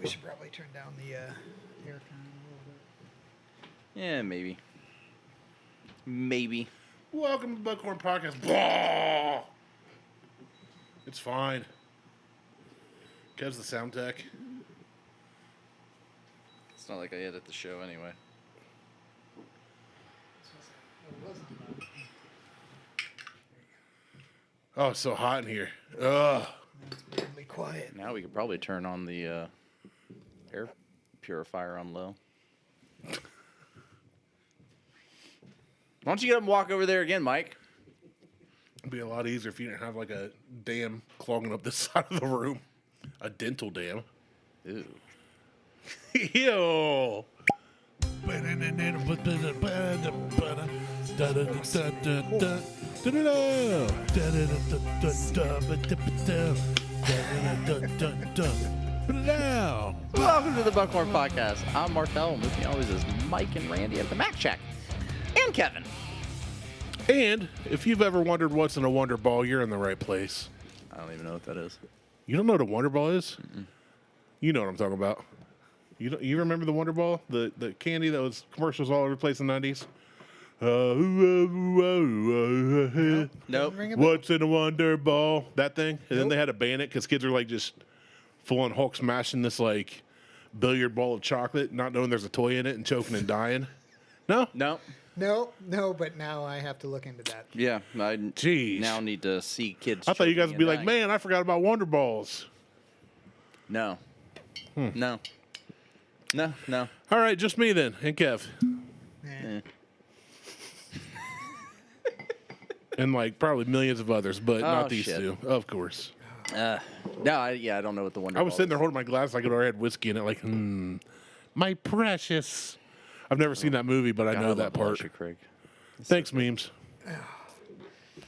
we should probably turn down the air con a little bit. Yeah, maybe. Maybe. Welcome to the Buckhorn Podcast. Blah! It's fine. Kev's the sound tech. It's not like I edit the show anyway. Oh, it's so hot in here. Ugh. It's weirdly quiet. Now we could probably turn on the air purifier on low. Why don't you get up and walk over there again, Mike? It'd be a lot easier if you didn't have like a dam clogging up this side of the room. A dental dam. Ew. Ew. Welcome to the Buckhorn Podcast. I'm Martelle, and with me always is Mike and Randy at the Mac Check. And Kevin. And if you've ever wondered what's in a Wonder Ball, you're in the right place. I don't even know what that is. You don't know what a Wonder Ball is? Mm-mm. You know what I'm talking about. You remember the Wonder Ball? The candy that was commercials all over the place in the 90s? Nope. What's in a Wonder Ball? That thing? And then they had to ban it because kids are like just full on Hulk smashing this like billiard ball of chocolate, not knowing there's a toy in it and choking and dying. No? No. No, but now I have to look into that. Yeah, I Jeez. now need to see kids. I thought you guys would be like, dying. man, I forgot about Wonder Balls. No. No. No. All right, just me then, and Kev. Eh. And like probably millions of others, but not these shit. two, of course. I don't know what the Wonder I was Ball sitting there is. holding my glass like it already had whiskey in it, like, my precious. I've never seen that movie, but I know that part. Craig. Thanks, memes.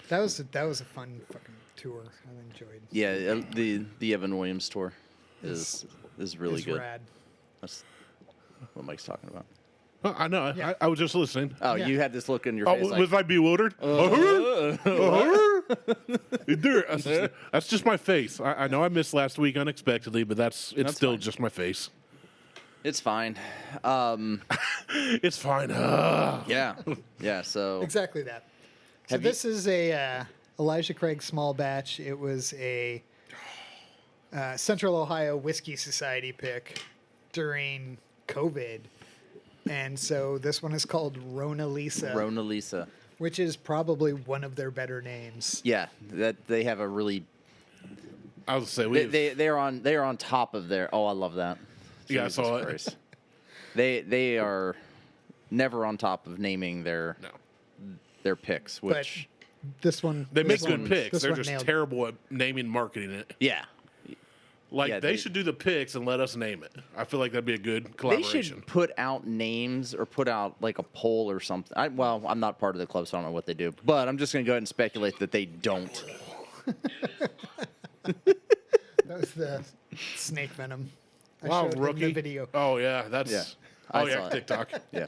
That was a fun fucking tour. I enjoyed. Yeah, the Evan Williams tour is really It's good. rad. That's what Mike's talking about. Oh, I know. Yeah. I was just listening. Oh, Yeah. you had this look in your Oh, face. was I bewildered? Dude, that's just my face. I know I missed last week unexpectedly, but it's That's still fine. just my face. It's fine. It's fine. Yeah. So Exactly that. So Have you- this is a Elijah Craig small batch. It was a Central Ohio Whiskey Society pick during COVID. And so this one is called Rona Lisa, Rona Lisa. which is probably one of their better names. Yeah, that they have a really. I was gonna say They're on top of their. Oh, I love that. Yeah, I saw it. Christ. They are never on top of naming their picks, which This one, they make this good one- picks. this They're one just nailed it. terrible at naming and marketing it. yeah. Like Yeah, they they- should do the picks and let us name it. I feel like that'd be a good They collaboration. should put out names or put out like a poll or something. I'm not part of the club, so I don't know what they do. But I'm just going to go ahead and speculate that they don't. That was the Snake Venom. I Wow, showed him rookie. the video. Oh yeah, that's Yeah, I oh yeah, saw it. TikTok. Yeah.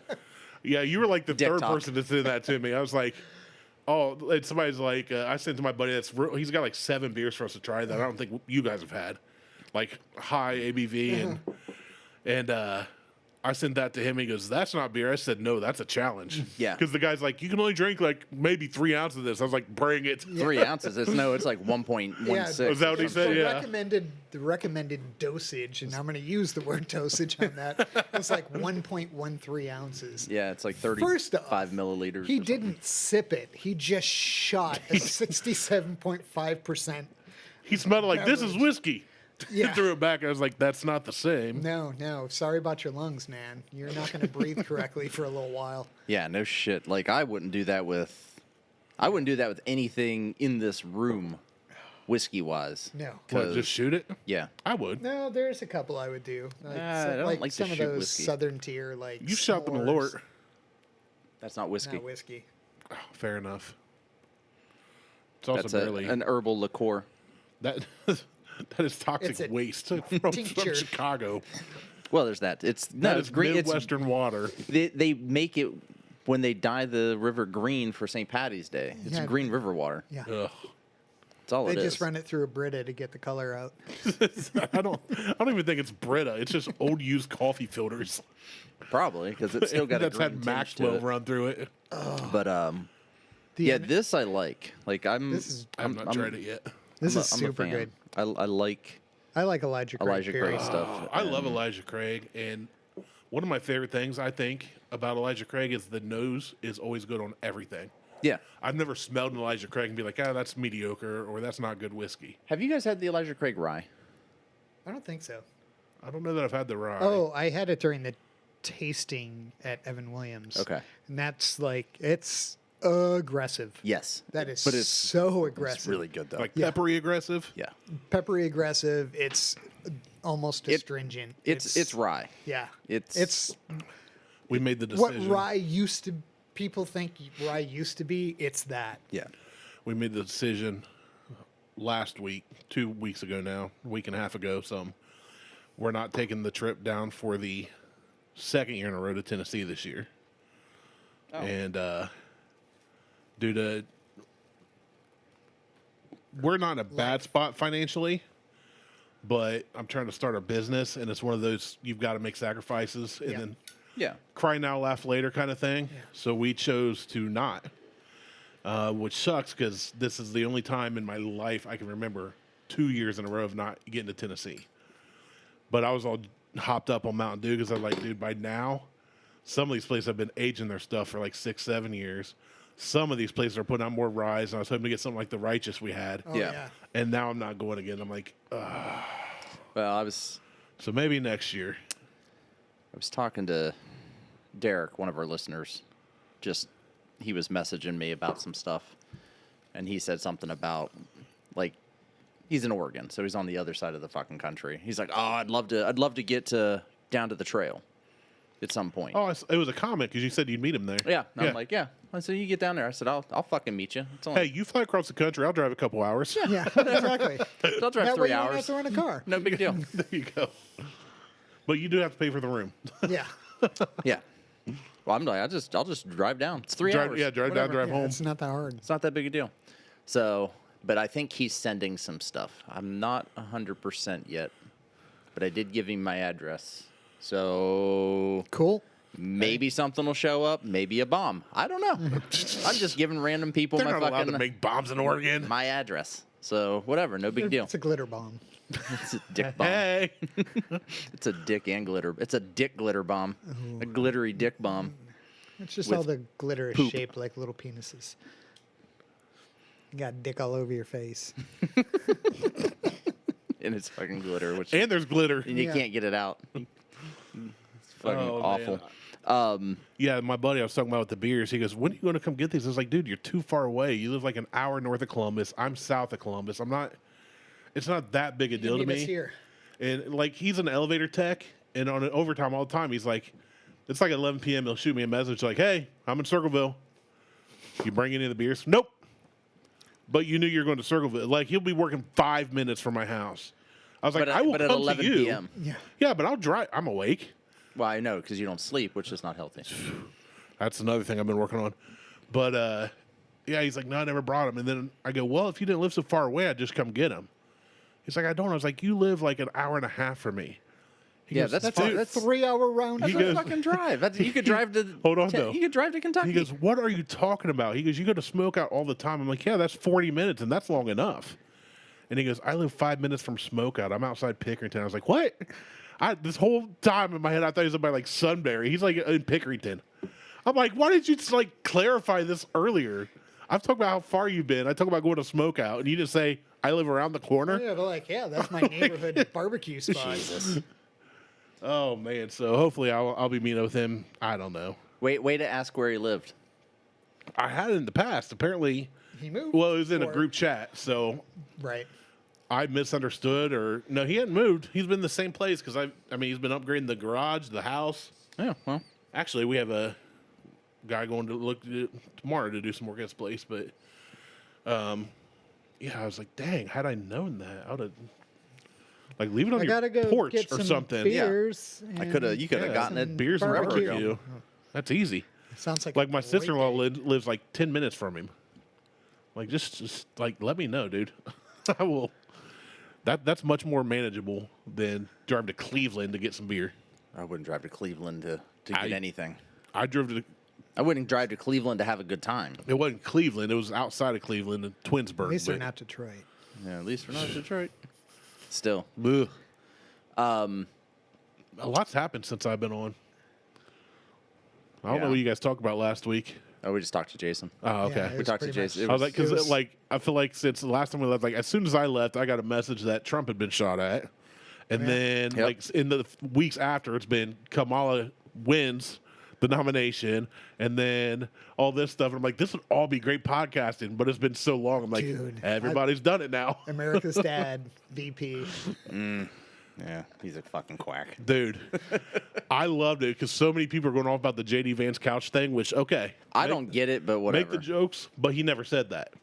Yeah, you were like the third TikTok. person to send that to me. I was like, oh, and somebody's like, I sent to my buddy he's got like 7 beers for us to try that I don't think you guys have had, like high ABV and I sent that to him. He goes, "That's not beer." I said, "No, that's a challenge." Yeah. because the guy's like, "You can only drink like maybe 3 ounces of this." I was like, "Bring it." 3 ounces. It's like 1.16. Yeah. Is that what he said? The recommended dosage, and I'm going to use the word dosage on that. It's like 1.13 ounces. Yeah, it's like First 35 off, milliliters. He or something. didn't sip it. He just shot a 67.5%. He smelled it like this is Beverage. whiskey. Yeah. Threw it back. I was like, "That's not the same." No. Sorry about your lungs, man. You're not going to breathe correctly for a little while. Yeah, no shit. Like I wouldn't do that with anything in this room, whiskey wise. No. What, just shoot it? Yeah. I would. No, there's a couple I would do. I don't like to some of shoot those whiskey. southern tier, like You shot the s'mores. Malort. That's not whiskey. Not whiskey. Oh, fair enough. It's also That's barely an herbal liqueur. that. That is toxic It's a waste from tincture. Chicago. Well, there's that. It's It's green. Midwestern water. They make it when they dye the river green for St. Patty's Day. It's Yeah. green river water. Yeah. Ugh. That's all They it is. just run it through a Brita to get the color out. I don't even think it's Brita. It's just old used coffee filters. Probably, because it's still got a That's green had tinge Maxwell to it. run through it. But The yeah, en- this I like. Like This I've not tried it yet. is I'm a super fan. good. I like I like Elijah Craig. Elijah period. Craig stuff. I love Elijah Craig, and one of my favorite things I think about Elijah Craig is the nose is always good on everything. Yeah. I've never smelled an Elijah Craig and be like, that's mediocre or that's not good whiskey. Have you guys had the Elijah Craig rye? I don't think so. I don't know that I've had the rye. Oh, I had it during the tasting at Evan Williams. Okay. And that's like, it's aggressive. Yes. That is but it's so aggressive. It's really good though. Like peppery aggressive? yeah. Peppery aggressive. It's almost astringent. It's rye. Yeah. It's We made the what decision. rye used to, people think rye used to be. It's that. yeah. We made the decision last week, 2 weeks ago now, a week and a half ago, we're not taking the trip down for the second year in a row to Tennessee this year. Oh. And due to we're not in a bad spot financially, but I'm trying to start a business, and it's one of those you've got to make sacrifices and Yeah. then Yeah. cry now, laugh later kind of thing. Yeah. So we chose to not, which sucks because this is the only time in my life I can remember 2 years in a row of not getting to Tennessee. But I was all hopped up on Mountain Dew because I'm like, dude, by now, some of these places have been aging their stuff for like 6-7 years. Some of these places are putting out more rye, and I was hoping to get something like the Righteous we had. Oh, Yeah. yeah. And now I'm not going again. I'm like, ugh. Well, I So maybe next year. was talking to Derek, one of our listeners. He was messaging me about some stuff, and he said something about like he's in Oregon, so he's on the other side of the fucking country. He's like, "Oh, I'd love to get down to the trail at some point." Oh, it was a comment because you said you'd meet him there. Yeah, and I'm like, yeah. I said, you get down there. I said, I'll fucking meet you. It's only, Hey, you fly across the country. I'll drive a couple hours. Yeah, exactly. I'll drive That 3 way you don't have hours. to rent a car. No big deal. There you go. But you do have to pay for the room. Yeah. Yeah. Well, I'm like, I'll just drive down. It's 3 hours. Drive down, Whatever. drive Yeah, home. it's not that hard. It's not that big a deal. So, but I think he's sending some stuff. I'm not 100% yet, but I did give him my address. So Cool. maybe something will show up. Maybe a bomb. I don't know. I'm just giving random people They're my not allowed fucking to make bombs in Oregon. my address. So whatever, no big deal. It's a glitter bomb. It's a dick bomb. Hey. It's a dick and glitter. It's a dick glitter bomb. A glittery dick bomb. It's just With all the glitter is poop. shaped like little penises. You got dick all over your face. And it's fucking glitter, which And there's glitter. and you Yeah. can't get it out. It's fucking Oh, awful. Yeah, my buddy I was talking about with the beers, he goes, when are you going to come get these? I was like, dude, you're too far away. You live like an hour north of Columbus. I'm south of Columbus. It's not that big a deal to Meet us me. here. And like, he's an elevator tech, and on an overtime all the time, he's like, it's like 11 p.m. He'll shoot me a message like, hey, I'm in Circleville. You bring any of the beers? Nope. But you knew you were going to Circleville. Like, he'll be working 5 minutes from my house. I was like, I will but at come 11 to you. p.m. Yeah. Yeah, but I'll drive. I'm awake. Well, I know because you don't sleep, which is not healthy. That's another thing I've been working on. But, yeah, he's like, no, I never brought him. And then I go, well, if you didn't live so far away, I'd just come get him. He's like, I don't. I was like, you live like an hour and a half from me. He Yeah, goes, that's "Dude." fine. That's 3 hour round That's He trip. a goes- fucking drive. You could drive to. Hold on, though. You could drive to Kentucky. He goes, what are you talking about? He goes, you go to Smokeout all the time. I'm like, yeah, that's 40 minutes, and that's long enough. And he goes, I live 5 minutes from Smokeout. I'm outside Pickerington. I was like, what? This whole time in my head, I thought he was about like Sunbury. He's like in Pickerington. I'm like, why did you just like clarify this earlier? I've talked about how far you've been. I talk about going to Smokeout, and you just say, I live around the corner. Yeah, but like, yeah, that's my neighborhood barbecue spot. Jesus. Oh, man. So hopefully I'll be meeting with him. I don't know. Way to ask where he lived. I had it in the past. Apparently, He moved. well, it was in a or- group chat, so Right. I misunderstood, or no, he hadn't moved. He's been in the same place because I mean, he's been upgrading the garage, the house. Yeah. Well. Actually, we have a guy going to look tomorrow to do some work at his place, but yeah, I was like, dang, had I known that, I would have like leave it on I gotta your go porch get or some something. beers. I could have. and You could have Yeah. gotten some it. Beers and barbecue. barbecue. That's easy. Sounds like Like a my great sister-in-law day. lives like 10 minutes from him. Like, just like, let me know, dude. I will. That's much more manageable than drive to Cleveland to get some beer. I wouldn't drive to Cleveland to get anything. I drove to. I wouldn't drive to Cleveland to have a good time. It wasn't Cleveland. It was outside of Cleveland in Twinsburg. At least they're not Detroit. Yeah, at least we're not Detroit. Still. Ugh. A lot's happened since I've been on. I don't know what you guys talked about last week. Oh, we just talked to Jason. Oh, okay. Yeah, We talked to Jason. I was like, because I feel like since the last time we left, like as soon as I left, I got a message that Trump had been shot at, and then like in the weeks after, it's been Kamala wins the nomination, and then all this stuff. And I'm like, this would all be great podcasting, but it's been so long. I'm like, Dude, everybody's done it now. America's Dad, VP. Yeah, he's a fucking quack. Dude, I loved it because so many people are going off about the JD Vance couch thing, which, okay. I don't get it, but whatever. Make the jokes, but he never said that.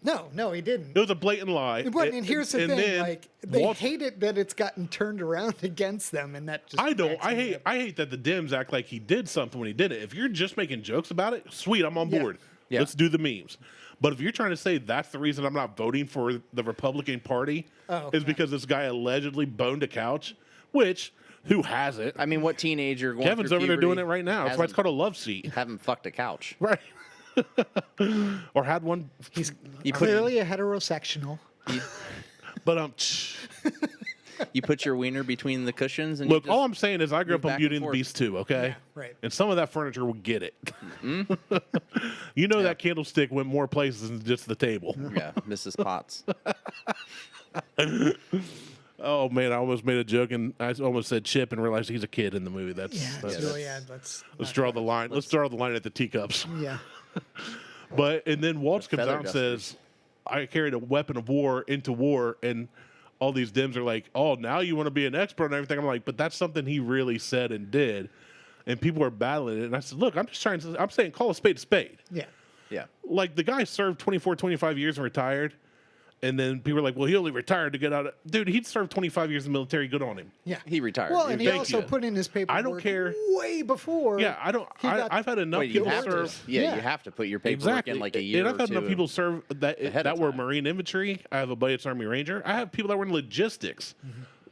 No, he didn't. It was a blatant lie. And here's the thing: then like they hate it that it's gotten turned around against them, and that just I don't. cracks I me hate. up. I hate that the Dems act like he did something when he did it. If you're just making jokes about it, sweet, I'm on Yeah. board. Yeah. Let's do the memes. But if you're trying to say that's the reason I'm not voting for the Republican Party is because this guy allegedly boned a couch, which who hasn't? I mean, what teenager going Kevin's through over there doing puberty it right now. That's why it's called a love seat, haven't fucked a couch. right? Or had one. He's You put- clearly a heterosexual. But You put your wiener between the cushions and look, you all just, I'm saying is I grew up move on back Beauty and and the forth. Beast too, okay? Yeah, right. And some of that furniture will get it. You know that candlestick went more places than just the table. yeah, Mrs. Potts. Oh man, I almost made a joke and I almost said Chip and realized he's a kid in the movie. Yeah, That's really. Yeah, let's draw the line. Let's draw the line at the teacups. Yeah, And then Waltz comes feather out and dusters. says, "I carried a weapon of war into war," and all these Dems are like, "Oh, now you want to be an expert on everything?" I'm like, "But that's something he really said and did," and people are battling it. And I said, "Look, I'm saying, call a spade a spade." yeah. Yeah. Like the guy served 24, 25 years and retired. And then people are like, well, he only retired to get out of... Dude, he'd served 25 years in the military. Good on him. Yeah, He retired. Well, and he Thank also you. put in his paperwork. I don't care. Way before. Yeah, I don't... He got- I've had enough Wait, you people have to. serve... Yeah, Yeah. you have to put your paperwork in like a year And I've or had two. enough people serve ahead that of were time. Marine infantry. I have a buddy that's Army Ranger. I have people that were in logistics.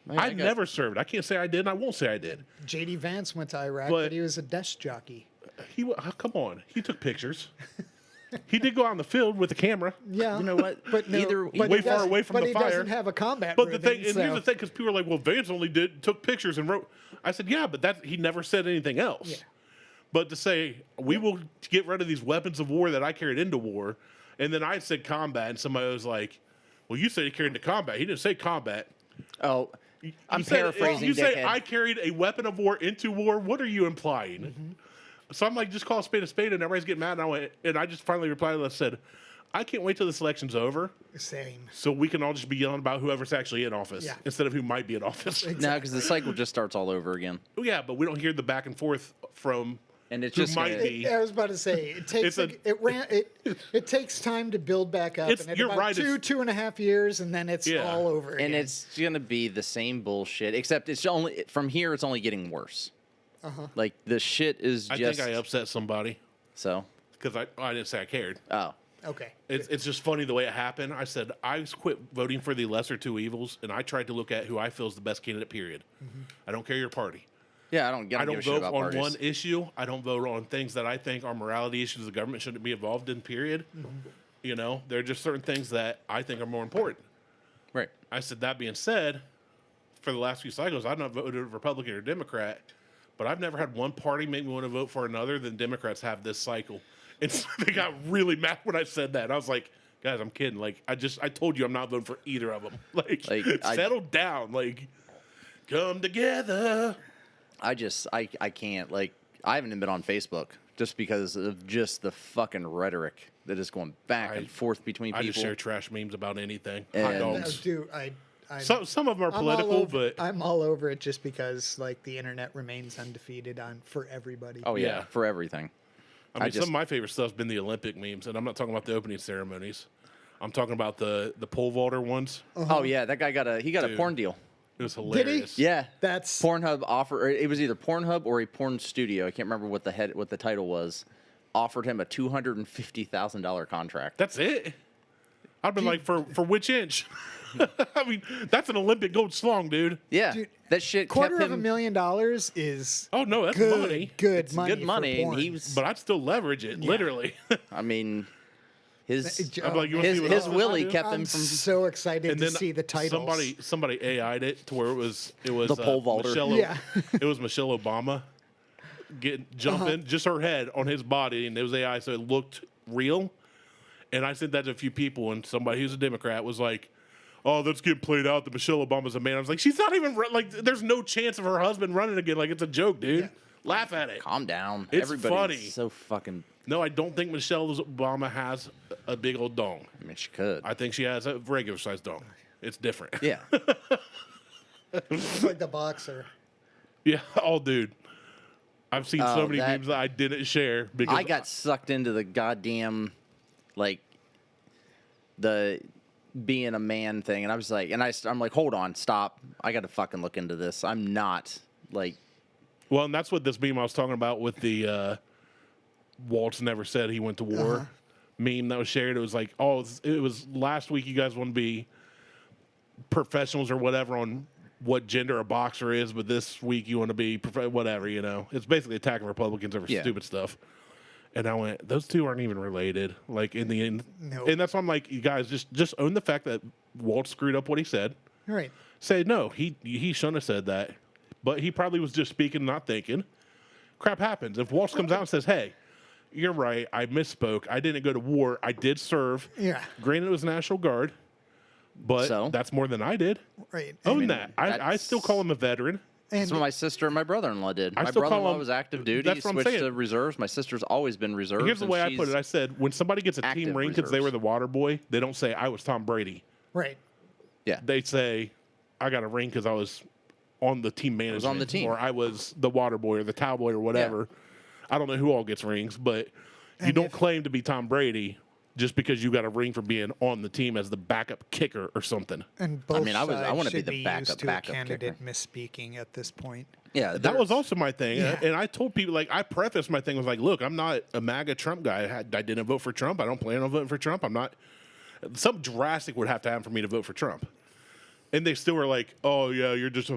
Man, I got- never served. I can't say I did, and I won't say I did. JD Vance went to Iraq, But- but he was a desk jockey. Come on. He took pictures. He did go out in the field with a camera. Yeah, You know what? But no, Either- but Way he far doesn't- away from but the he fire. doesn't have a combat. But the ribbon, thing, and here's the thing, because people are like, well, Vance only took pictures and wrote. I said, yeah, but he never said anything else. Yeah. But to say, we will get rid of these weapons of war that I carried into war, and then I said combat, and somebody was like, well, you said he carried into combat. He didn't say combat. Oh, I'm You said- paraphrasing. You say dickhead. I carried a weapon of war into war. What are you implying? Mm-hmm. So I'm like, just call a spade, and everybody's getting mad. And I just finally replied and I said, I can't wait till this election's over Same. so we can all just be yelling about whoever's actually in office Yeah. instead of who might be in office. No, because the cycle just starts all over again, Yeah, but we don't hear the back and forth from and it's who just might gonna- be. I was about to say it takes It's it takes time to build back up, and in you're about right, it's- 2.5 years, and then it's Yeah. all over. and again. it's gonna be the same bullshit. Except it's only from here. It's only getting worse. Like the shit is I just. think I upset somebody So. because I didn't say I cared. Oh. okay. It's just funny the way it happened. I said I quit voting for the lesser two evils, and I tried to look at who I feel is the best candidate. Period. I don't care your party. Yeah, I don't give I a don't shit vote about on parties. one issue. I don't vote on things that I think are morality issues the government shouldn't be involved in. Period. You know, there are just certain things that I think are more important. Right. I said that being said, for the last few cycles, I've not voted Republican or Democrat, but I've never had one party make me want to vote for another than Democrats have this cycle. And so they got really mad when I said that. I was like, guys, I'm kidding. Like, I told you I'm not voting for either of them. Like settle down. Like, come together. I can't. Like, I haven't even been on Facebook just because of just the fucking rhetoric that is going back and forth between people. I just share trash memes about anything. And- Hot No, dogs. dude, Some of them are political, but I'm all over it just because like the internet remains undefeated for everybody. Oh yeah, Yeah. for everything. I mean, just- some of my favorite stuff's been the Olympic memes, and I'm not talking about the opening ceremonies. I'm talking about the pole vaulter ones. Oh yeah, that guy got a Dude. porn deal. It was hilarious. Yeah, That's Pornhub offer. It was either Pornhub or a porn studio. I can't remember what the title was. Offered him a $250,000 contract. That's it. I've been like, for which inch? I mean, that's an Olympic gold slong, dude. Yeah, Dude, that shit Quarter kept of him. $1 million is Oh no, that's good, money. good It's money. good money, for and porn. he was. But I'd still leverage it, literally. I mean, his I'm like, you wanna see what his else willy I do? kept I'm him from so excited And to then see the titles. somebody AI'd it to where it was The pole vaulter. Yeah. It was Michelle Obama jumping, just her head on his body, and it was AI, so it looked real. And I sent that to a few people, and somebody who's a Democrat was like, "Oh, that's getting played out. That Michelle Obama's a man." I was like, "She's not even like. There's no chance of her husband running again. Like it's a joke, dude. Yeah. Laugh at it." calm down. It's Everybody's funny. so fucking. No, I don't think Michelle Obama has a big old dong. I mean, she could. I think she has a regular sized dong. It's different. Yeah. It's like the boxer. Yeah. Oh, dude. I've seen so Oh, many memes that I didn't share because I got sucked into the goddamn, like, the being a man thing, and I was like, I'm like, hold on, stop. I got to fucking look into this. I'm not like. Well, and that's what this meme I was talking about with the Waltz never said he went to war meme that was shared. It was like, oh, it was last week. You guys want to be professionals or whatever on what gender a boxer is, but this week you want to be whatever. You know, it's basically attacking Republicans over stupid stuff. And I went, those two aren't even related. Like in the end, Nope. and that's why I'm like, you guys just own the fact that Walt screwed up what he said. Right. Say no, he shouldn't have said that, but he probably was just speaking, not thinking. Crap happens. If Waltz comes out and says, "Hey, you're right, I misspoke. I didn't go to war. I did serve. Yeah. Granted, it was National Guard, but So? that's more than I did. Right. Own mean, that. I still call him a veteran. And That's what my sister and my brother-in-law did. I My still call brother-in-law him- was active duty, that's what I'm switched saying. to reserves. My sister's always been reserves. Here's the and way I put she's- it. I said, when somebody gets a team active ring because they were reserves. the water boy, they don't say, "I was Tom Brady." right. Yeah. They say, "I got a ring because I was on the team management, on the team. or I was the water boy or the towel boy or whatever." I don't know who all gets rings, but you don't claim to be Tom Brady just because you got a ring for being on the team as the backup kicker or something. And both mean, I sides wanna be should the backup- used to backup a candidate kicker. misspeaking at this point. Yeah, That was there's- also my thing. Yeah. And I told people, like, I prefaced my thing was like, look, I'm not a MAGA Trump guy. I didn't vote for Trump. I don't plan on voting for Trump. I'm not. Something drastic would have to happen for me to vote for Trump. And they still were like, oh, yeah, you're just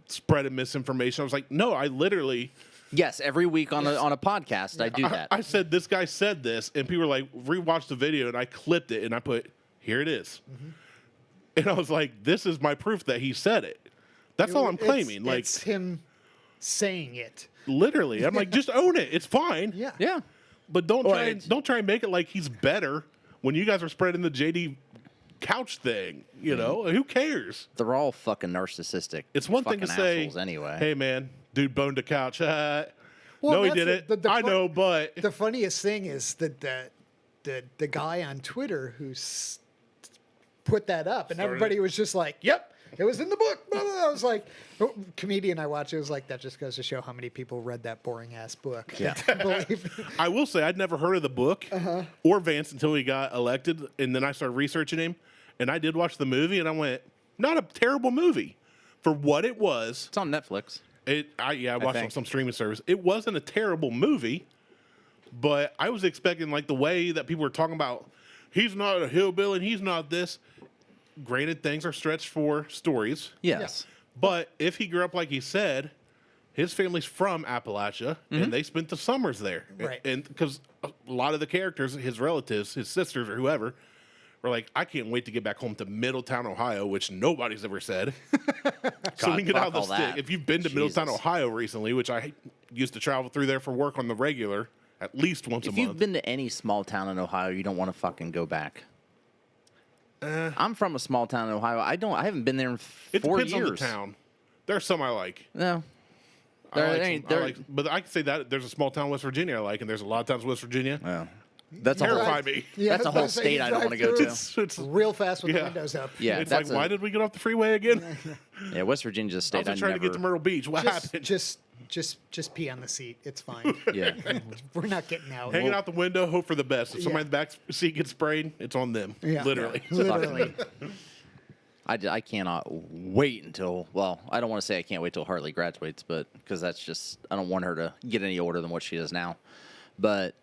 spreading misinformation. I was like, no, I literally. Yes, every week on a podcast, I do that. I said, this guy said this. And people were like, rewatch the video. And I clipped it and I put, here it is. And I was like, this is my proof that he said it. That's all I'm claiming. Like, it's him saying it. literally. I'm like, just own it. It's fine. Yeah. yeah. But don't Right. try and make it like he's better when you guys are spreading the JD couch thing. You know, who cares? They're all fucking narcissistic. It's one thing to fucking say, assholes anyway. "Hey man, dude boned a couch." No, he that's didn't. the I fun- know, but The funniest thing is that the guy on Twitter who put that up, and everybody was just like, "Yep, it was in the book." Blah, blah, blah. I was like, comedian I watched, it was like, that just goes to show how many people read that boring ass book. Yeah. I believe. I will say I'd never heard of the book or Vance until he got elected, and then I started researching him, and I did watch the movie, and I went, not a terrible movie for what it was. It's on Netflix. I watched it on think. some streaming service. It wasn't a terrible movie, but I was expecting like the way that people were talking about. He's not a hillbilly. And he's not this. Granted, things are stretched for stories, Yes. but if he grew up like he said, his family's from Appalachia and they spent the summers there, Right. And because a lot of the characters, his relatives, his sisters or whoever, were like, I can't wait to get back home to Middletown, Ohio, which nobody's ever said. So God, we can get out of the fuck all stick. that. If you've been to Middletown, Jesus. Ohio recently, which I used to travel through there for work on the regular, at least once If a you've month. been to any small town in Ohio, you don't want to fucking go back. I'm from a small town in Ohio. I haven't been there in It 4 depends years. on the town. There's some I like. No. I There like ain't- some- I there- like- but I can say that there's a small town in West Virginia I like, and there's a lot of towns in West Virginia. Well, that's a Terrify whole, me. Yeah, That's a I was whole about to say, state you I don't drive wanna go through to. it It's real fast with Yeah. the windows up. Yeah, it's like, that's why did we get off the freeway again? yeah. West Virginia's a I state was I just trying to get to never. Myrtle Beach. What happened? Just pee on the seat. It's fine. Yeah. We're not getting out. Hanging out the window, hope for the best. If somebody Yeah. in the back seat gets sprayed, it's on them. Yeah. Literally. Literally. I cannot wait until, well, I don't want to say I can't wait till Harley graduates, but because that's just, I don't want her to get any older than what she is now. But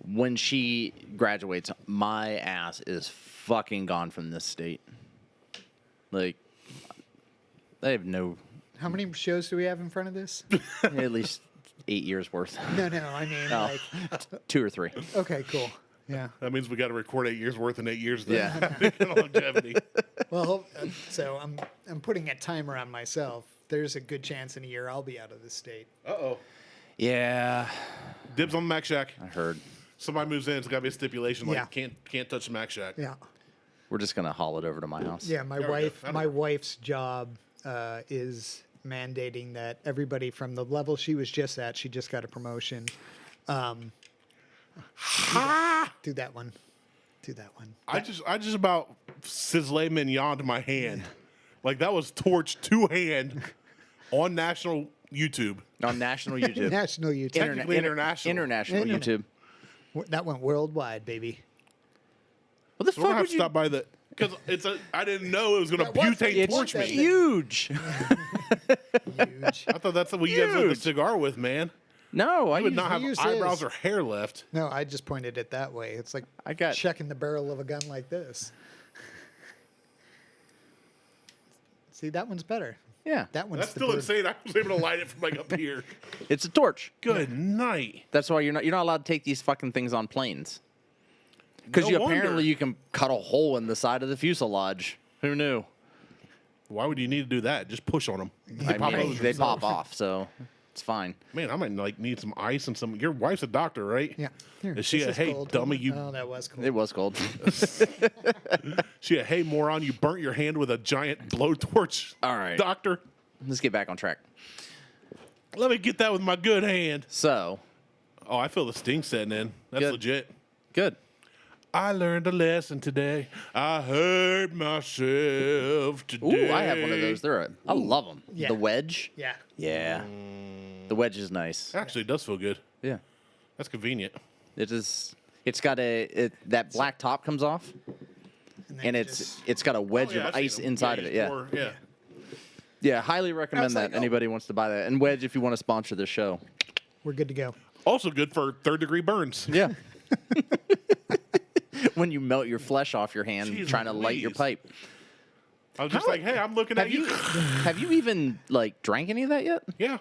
when she graduates, my ass is fucking gone from this state. Like, I have no... How many shows do we have in front of this? At least 8 years worth. No, I mean, Oh. like... 2 or 3. Okay, cool. Yeah. That means we got to record 8 years worth in 8 years. Then. Yeah. Longevity. Well, so I'm putting a timer on myself. There's a good chance in a year I'll be out of this state. Uh-oh. Yeah. Dibs on the Mac Shack. I heard. Somebody moves in, it's got to be a stipulation like Yeah. can't touch the Mac Shack. Yeah. We're just going to haul it over to my house. Yeah, my There we go. my wife's job is mandating that everybody from the level she was just at, she just got a promotion. Do that one. I just about sizzle mignon to my hand. Like that was torch two hand on national YouTube. On national YouTube. National YouTube. Technically international. International Internet. YouTube. That went worldwide, baby. What the So we're gonna fuck have would to you... stop by the because I didn't know it was gonna That was- butane it's torch me. huge. Huge. I thought that's what you guys lit the Huge. cigar with, man. No, I You would use... not have use eyebrows his. or hair left. No, I just pointed it that way. It's like I got- checking the barrel of a gun like this. See, that one's better. Yeah. That one's That's the still bird. insane. I was able to light it from like up here. It's a torch. Good night. That's why you're not allowed to take these fucking things on planes. Because No wonder. apparently you can cut a hole in the side of the fuselage. Who knew? Why would you need to do that? Just push on them. I mean, they pop off, so it's fine. Man, I might like need some ice and some. Your wife's a doctor, right? Yeah. Here, Is she this a is hey cold. dummy? You Oh, that was cool. It was cold. she a hey moron? You burnt your hand with a giant blowtorch. All right. doctor. Let's get back on track. Let me get that with my good hand. So, Oh, I feel the sting setting in. That's Good. legit. good. I learned a lesson today. I hurt myself today. Ooh, I have one of those. I love them. Yeah. The wedge. Yeah. Yeah. The wedge is nice. Actually, it does feel good. Yeah. That's convenient. It is. It's got that black top comes off, And, then and you it's got a wedge Oh, yeah, of I've ice seen 'em. inside Yeah, of it. you Yeah. pour- yeah. Yeah. Highly recommend was that. like, oh. Anybody wants to buy that. And wedge, if you want to sponsor the show. we're good to go. Also good for third-degree burns. Yeah. When you melt your flesh off your hand Jeez trying to light your Louise. pipe. I was just How- like, hey, I'm looking at Have you. you have you even like drank any of that yet? Yeah.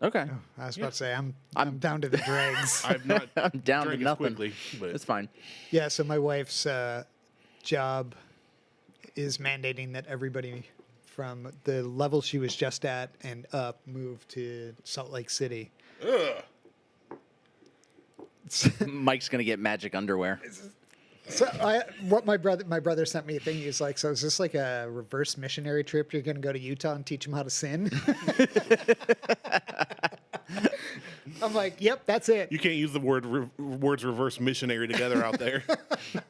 Okay. I was about to say I'm down to the dregs. I've not I'm down to drank as nothing. quickly, but It's fine. Yeah, so my wife's job is mandating that everybody from the level she was just at and up move to Salt Lake City. ugh. Mike's gonna get magic underwear. So my brother sent me a thing. He's like, so is this like a reverse missionary trip? You're going to go to Utah and teach them how to sin? I'm like, yep, that's it. You can't use the words reverse missionary together out there.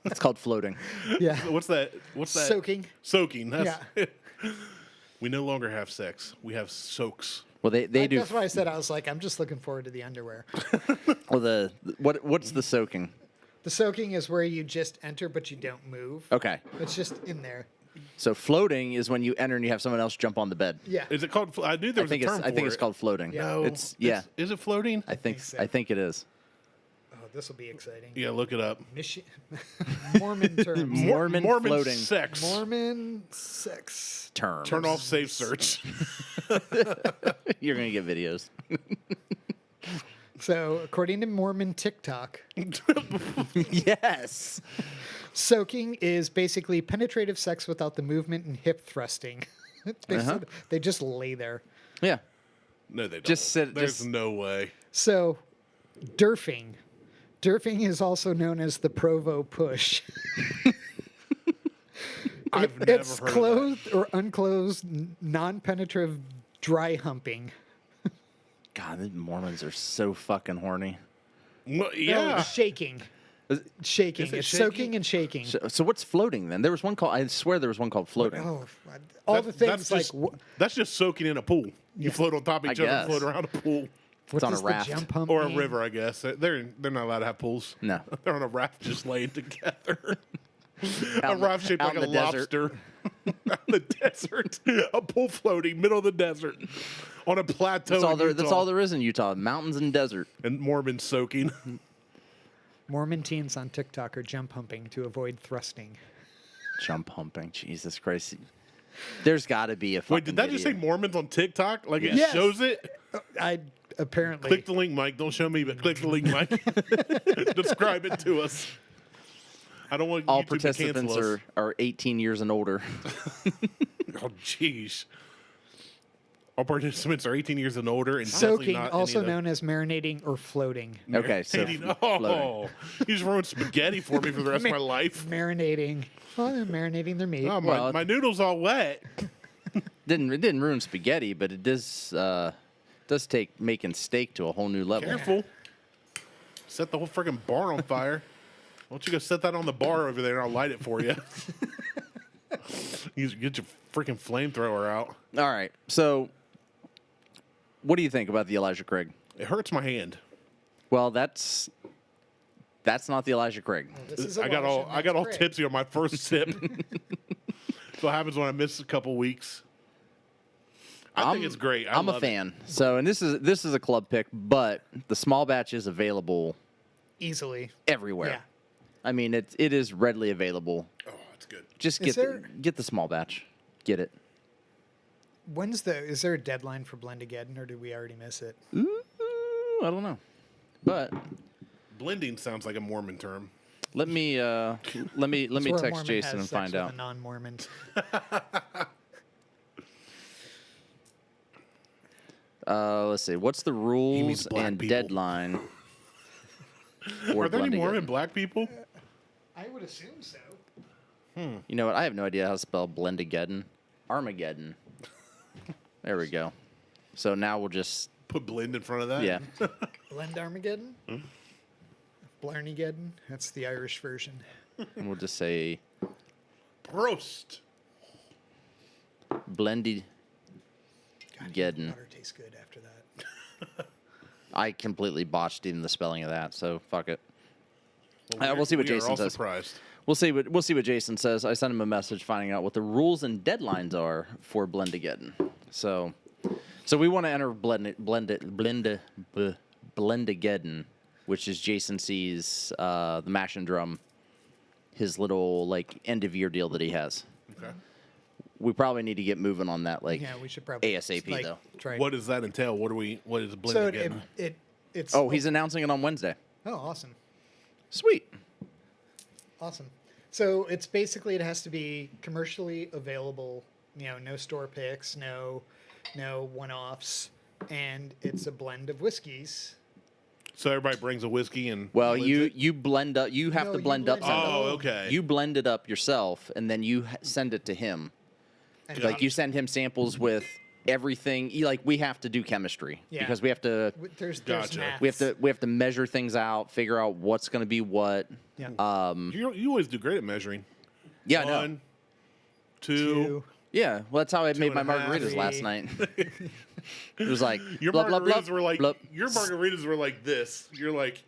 It's called floating. Yeah. What's that? What's that? Soaking. Soaking. That's We no longer have sex. We have soaks. Well, they do. That's why I said I was like, I'm just looking forward to the underwear. Well, what's the soaking? The soaking is where you just enter, but you don't move. Okay. It's just in there. So floating is when you enter and you have someone else jump on the bed. Yeah. Is it called? I knew there was a term I think for it's it. called floating. No, It's yeah. Is it floating? I think so. I think it is. Oh, this will be exciting. Yeah, look it up. Mormon terms. Mormon floating sex. Mormon sex. terms. Turn off safe search. You're gonna get videos. So, according to Mormon TikTok, Yes. soaking is basically penetrative sex without the movement and hip thrusting. They just lay there. Yeah. No, they don't. Just sit- There's just- no way. So, derfing. Derfing is also known as the Provo push. I've never It's heard clothed or unclothed, non-penetrative dry humping. God, the Mormons are so fucking horny. of that. Well, No, yeah. shaking. Is- Shaking. Is it It's shaking? soaking and shaking. So what's floating then? There was one called. I swear there was one called floating. Oh, all the things like that's just soaking in a pool. You float on top of each I other, and guess. float around a pool, what on a does the raft. jump hump or a mean? river. I guess they're not allowed to have pools. No. They're on a raft, just laying together. A Out in- raft shaped out like a in the desert. lobster. Out in the desert, a pool floating middle of the desert on a plateau. That's all in there. Utah. That's all there is in Utah: mountains and desert. And Mormon soaking. Mormon teens on TikTok are jump humping to avoid thrusting. Jump humping. Jesus Christ. There's got to be a fucking Wait, did that just say video. Mormons on TikTok? Like it Yes. shows it? I apparently. Click the link, Mike. Don't show me, but click the link, Mike. Describe it to us. I don't want All YouTube participants to cancel us. are 18 years and older. Oh, jeez. All participants are 18 years and older, and definitely Soaking, not also any of the- known as marinating or floating. Okay, so floating. Oh, you just ruined spaghetti for me for the rest of my life. Marinating. Well, they're marinating their meat. Oh, Well, my noodle's all wet. it didn't ruin spaghetti, but it does take making steak to a whole new level. Careful. Set the whole freaking bar on fire. Why don't you go set that on the bar over there and I'll light it for you? You get your freaking flamethrower out. All right, so what do you think about the Elijah Craig? It hurts my hand. Well, that's not the Elijah Craig. This is I got Elijah, all that's Craig. tipsy on my first sip. That's what happens when I miss a couple weeks. I think it's great. I'm a love fan. So, and this is a club pick, but the small batch is available Easily. everywhere. Yeah. I mean, it is readily available. It. Oh, it's good. Just Is get the small batch. Get it. Is there a deadline for Blendageddon, or did we already miss it? Ooh, I don't know, but Blending sounds like a Mormon term. let me It's where a text Mormon Jason has and sex find with out. a non-Mormons. Let's see. What's the rules black and people. deadline? for Are there any Blendageddon? Mormon black people? I would assume so. You know what? I have no idea how to spell Blendageddon. Armageddon. There we go. So now we'll just Put blend in front of that? yeah. Blend Armageddon? Blarneygeddon? That's the Irish version. And we'll just say Prost. Blendy. God, Geddon. water tastes good after that. I completely botched even the spelling of that, so fuck it. Well, we'll see what we are Jason all says. surprised. We'll see what Jason says. I sent him a message finding out what the rules and deadlines are for Blendageddon. So we want to enter Blendageddon, which is Jason C's the Mash and Drum, his little like end of year deal that he has. Okay. We probably need to get moving on that, like Yeah, we should probably ASAP though. Try. What does that entail? What is blend So again? it's. Oh, he's announcing it on Wednesday. Oh, awesome. Sweet. Awesome. So it's basically, it has to be commercially available, no store picks, no one-offs, and it's a blend of whiskeys. So everybody brings a whiskey and Well, blends you it? you blend up. You have No, to you blend up blend it something. Oh, okay. You blend it up yourself, and then you send it to him. And Like you send him samples with everything. Like we have to do chemistry Yeah. because we have to there's Gotcha. maths. we have to measure things out, figure out what's going to be what. Yeah. You always do great at measuring. Yeah, I know. 1, 2. Yeah, well, that's how I made my and a half, margaritas last 3. night. It was like Your blah, blah, margaritas blah, were like blah. your margaritas were like this. You're like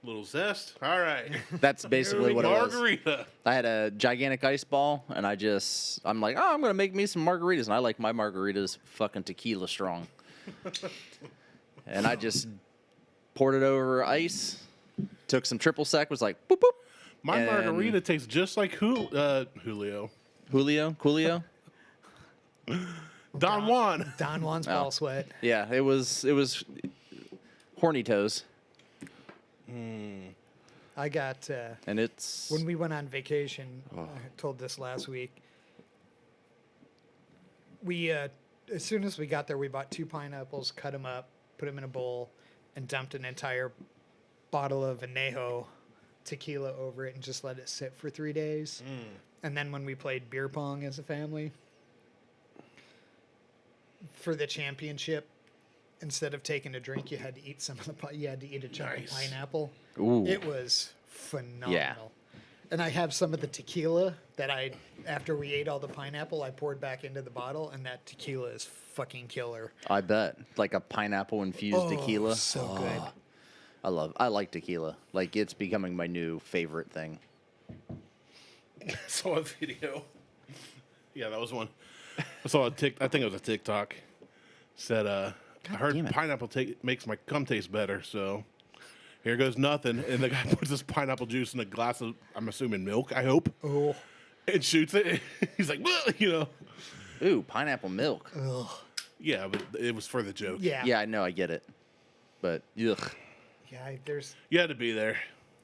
little zest. All right. That's basically what it was. Margarita. I had a gigantic ice ball, and I'm like, oh, I'm gonna make me some margaritas, and I like my margaritas fucking tequila strong. And I just poured it over ice, took some triple sec, was like, boop boop. My And- margarita tastes just like Julio. Coolio. Don Juan. Don Juan's ball sweat. Yeah, it was horny toes, I got and it's when we went on vacation. I told this last week. We as soon as we got there, we bought 2 pineapples, cut them up, put them in a bowl, and dumped an entire bottle of Anejo tequila over it, and just let it sit for 3 days. And then when we played beer pong as a family for the championship, instead of taking a drink, you had to eat you had to eat a chunk Nice. of pineapple. Ooh. It was phenomenal. Yeah. And I have some of the tequila that after we ate all the pineapple, I poured back into the bottle, and that tequila is fucking killer. I bet like a pineapple infused tequila. So good. I like tequila. Like it's becoming my new favorite thing. I saw a video. Yeah, that was one. I saw I think it was a TikTok. Said I heard damn it. pineapple makes my cum taste better, so Here goes nothing. And the guy puts this pineapple juice in a glass of, I'm assuming milk, I hope. Oh. And shoots it. He's like, "Bleh," you know. Ooh, pineapple milk. Ugh. Yeah, but it was for the joke. Yeah. Yeah, I know, I get it. But, ugh. Yeah, there's You had to be there.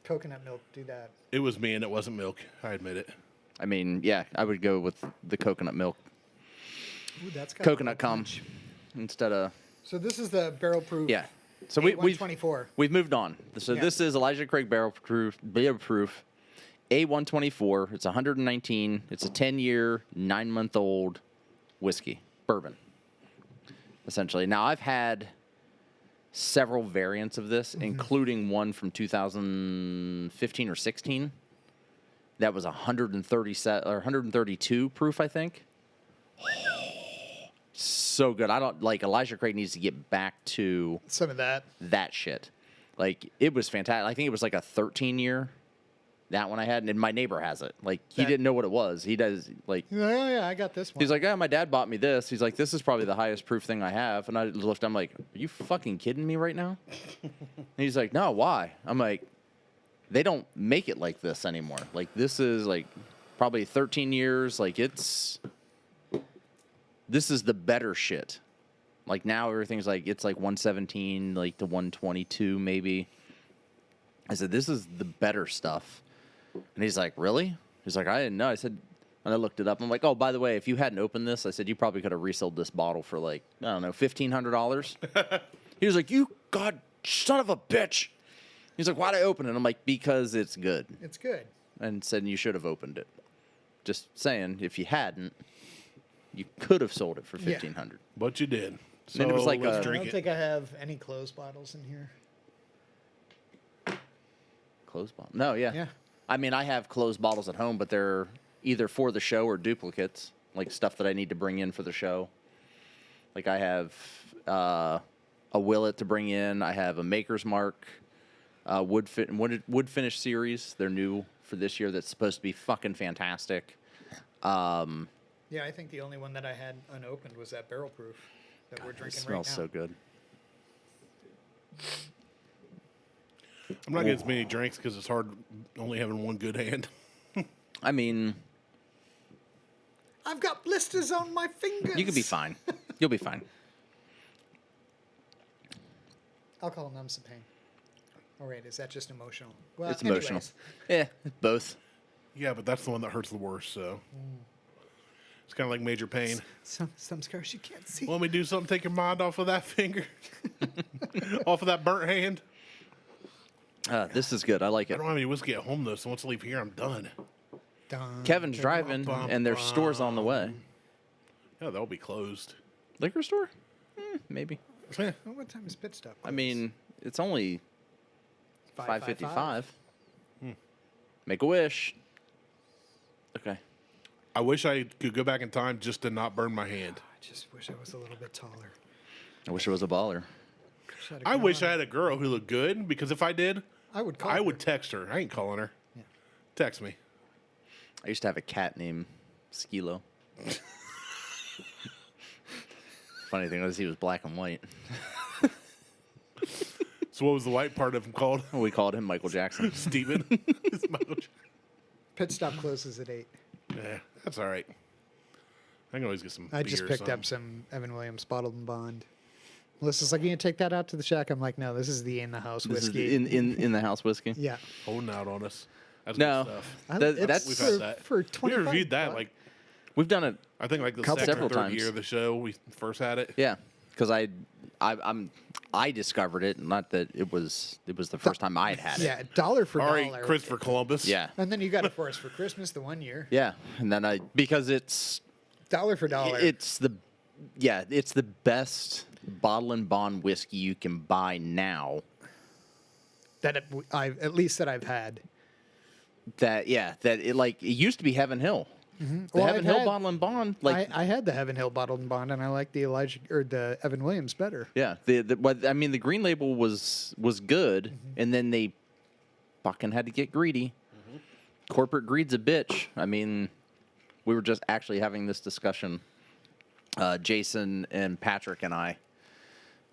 coconut milk. Do that. It was me and it wasn't milk. I admit it. I mean, yeah, I would go with the coconut milk. Ooh, that's got Coconut a cum punch. instead of... So this is the barrel proof. Yeah. So we've 124. moved on. So Yeah. this is Elijah Craig barrel proof A124. It's 119. It's a 10-year, 9-month-old whiskey, bourbon, essentially. Now, I've had several variants of this, including one from 2015 or 16. That was 132 proof, I think. So good. I don't like Elijah Craig needs to get back to Some of that. that shit. Like, it was fantastic. I think it was like a 13-year. That one I had, and my neighbor has it. Like, he That- didn't know what it was. He does, like, You're like, oh yeah, I got this one. he's like, oh, my dad bought me this. He's like, this is probably the highest proof thing I have. And I looked, I'm like, are you fucking kidding me right now? And he's like, no, why? I'm like, they don't make it like this anymore. Like, this is like probably 13 years. Like, this is the better shit. Like, now everything's like, it's like 117, like to 122 maybe. I said, this is the better stuff. And he's like, really? He's like, I didn't know. I said, and I looked it up. I'm like, oh, by the way, if you hadn't opened this, I said, you probably could have resold this bottle for like, I don't know, $1,500. He was like, you god son of a bitch. He's like, why'd I open it? I'm like, because it's good. It's good. And said, you should have opened it. Just saying, if you hadn't, you could have sold it for Yeah. $1,500. But you did. So then it was like let's a- I drink don't it. think I have any closed bottles in here. Closed bottle? No, yeah. Yeah. I mean, I have closed bottles at home, but they're either for the show or duplicates, like stuff that I need to bring in for the show. Like I have a Willet to bring in. I have a Maker's Mark wood finish series. They're new for this year. That's supposed to be fucking fantastic. Yeah, I think the only one that I had unopened was that barrel proof that we're It drinking smells right now. so good. I'm not getting as many drinks because it's hard only having one good hand. I mean, I've got blisters on my fingers. you could be fine. You'll be fine. Alcohol numbs the pain. Oh, wait, is that just emotional? Well, It's emotional. anyways. Yeah, both. Yeah, but that's the one that hurts the worst, so. It's kind of like major pain. Some scars you can't see. Want me to do something, take your mind off of that finger? Off of that burnt hand? This is good. I like I it. don't have any whiskey at home, though, so once I leave here, I'm done. Dun, Kevin's dun, driving, bum, and there's stores on the way. Yeah, they'll be closed. Liquor store? Maybe. Yeah. Oh, what time is pit stop? I mean, it's only 5:55. Make a wish. Okay. I wish I could go back in time just to not burn my hand. I just wish I was a little bit taller. I wish it was a baller. I wish I had a girl who looked good, because if I did, I would call I her. would text her. I ain't calling her. Yeah. Text me. I used to have a cat named Skilo. Funny thing was he was black and white. So what was the white part of him called? We called him Michael Jackson. Steven. It's Michael Jackson. Pit stop closes at 8. Yeah, that's all right. I can always get some I beer just or picked something. up some Evan Williams bottled and bond. Melissa's like, you gonna take that out to the shack? I'm like, no, this is the in the house This is whiskey. in the house whiskey. Yeah. Holding out on us. That's No. good stuff. It's That's- We've for, had that. for We 25 reviewed that bucks. like We've done it. I think like the Couple- second or Several third times. year of the show we first had it. Yeah, because I discovered it. Not that it was the first time I had it. Yeah, $1 for All right, $1. Christopher Columbus. Yeah. And then you got it for us for Christmas the one year. Yeah, and then because it's $1 for $1. it's the best bottle and bond whiskey you can buy now. At least that I've had. That it used to be Heaven Hill. The Well, Heaven I've Hill had- bottle and bond, like I had the Heaven Hill bottled and bond, and I like the the Evan Williams better. yeah, the Green Label was good, and then they fucking had to get greedy. Corporate greed's a bitch. I mean, we were just actually having this discussion, Jason and Patrick and I,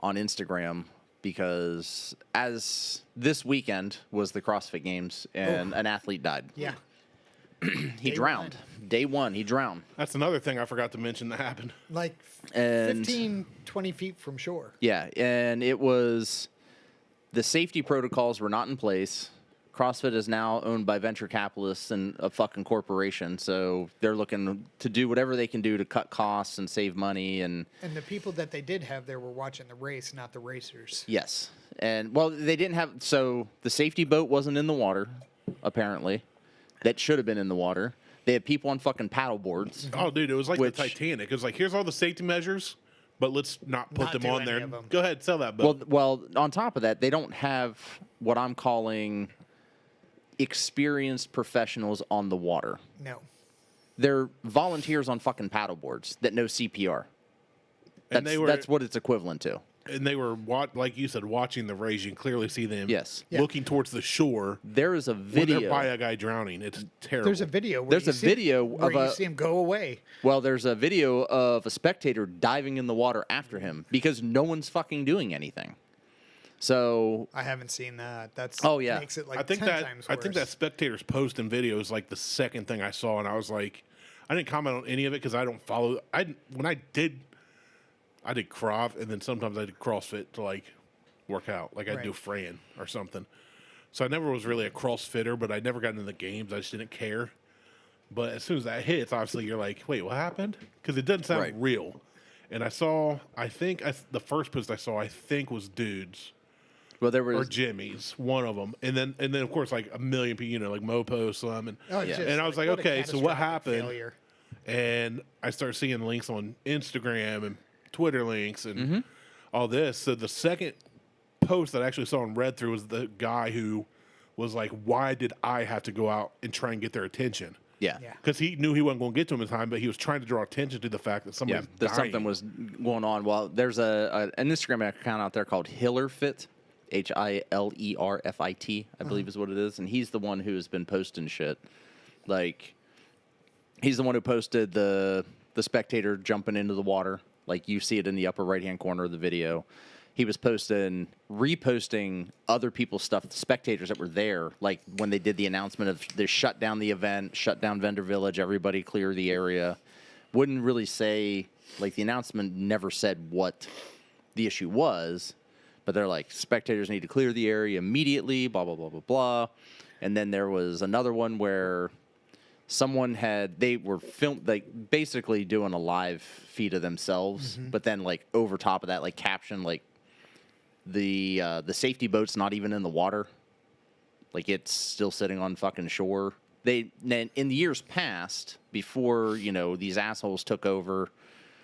on Instagram, because as this weekend was the CrossFit Games and an athlete died. Yeah. He drowned. Day one, he drowned. That's another thing I forgot to mention that happened. Like And 15, 20 feet from shore. yeah, and it was the safety protocols were not in place. CrossFit is now owned by venture capitalists and a fucking corporation, so they're looking to do whatever they can do to cut costs and save money. And the people that they did have there were watching the race, not the racers. yes, and well, they didn't have. So the safety boat wasn't in the water, apparently. That should have been in the water. They had people on fucking paddle boards. Oh, dude, it was like Which- the Titanic. It was like, here's all the safety measures, but let's not put Not them do on any there. of them. Go ahead, sell that boat. Well, on top of that, they don't have what I'm calling experienced professionals on the water. No. They're volunteers on fucking paddle boards that know CPR. That's what it's equivalent to. And they were, like you said, watching the race. You can clearly see them Yes. Yeah. looking towards the shore There is a when they're video. by a guy drowning. It's terrible. There's a video. Where There's you a see video where of you a- see him go away. Well, there's a video of a spectator diving in the water after him because no one's fucking doing anything. So, I haven't seen that. That's Oh, yeah. makes it like I think 10 that times I think that worse. spectators post and video is like the second thing I saw, and I was like, I didn't comment on any of it because I don't follow. I did Krav, and then sometimes I did CrossFit to like work out, like I'd do Right. Fran or something. So I never was really a CrossFitter, but I never got into the games. I just didn't care. But as soon as that hits, obviously you're like, wait, what happened? Because it doesn't sound Right. real. And I saw, the first post I saw, I think was dudes. well, there Or was Jimmy's, one of them, and then of course like a million people, like Mopo, some, and Oh, it's Yeah. just And I was like, what a okay, so what catastrophic happened? failure. and I started seeing links on Instagram and Twitter links and Mm-hmm. all this. So the second post that I actually saw and read through was the guy who was like, "Why did I have to go out and try and get their attention?" yeah. Yeah. Because he knew he wasn't going to get to him in time, but he was trying to draw attention to the fact that Yeah, somebody's that dying. something was going on. Well, there's an Instagram account out there called Hillerfit, HILERFIT, I believe is what it is, and he's the one who's been posting shit. Like, he's the one who posted the spectator jumping into the water. Like, you see it in the upper right hand corner of the video. He was reposting other people's stuff, the spectators that were there, like when they did the announcement of they shut down the event, shut down Vendor Village, everybody clear the area. Wouldn't really say, like, the announcement never said what the issue was, but they're like, spectators need to clear the area immediately, blah, blah, blah, blah, blah. And then there was another one where they were like basically doing a live feed of themselves, but then like over top of that, like caption, like the safety boat's not even in the water. Like, it's still sitting on fucking shore. In the years past, before, these assholes took over,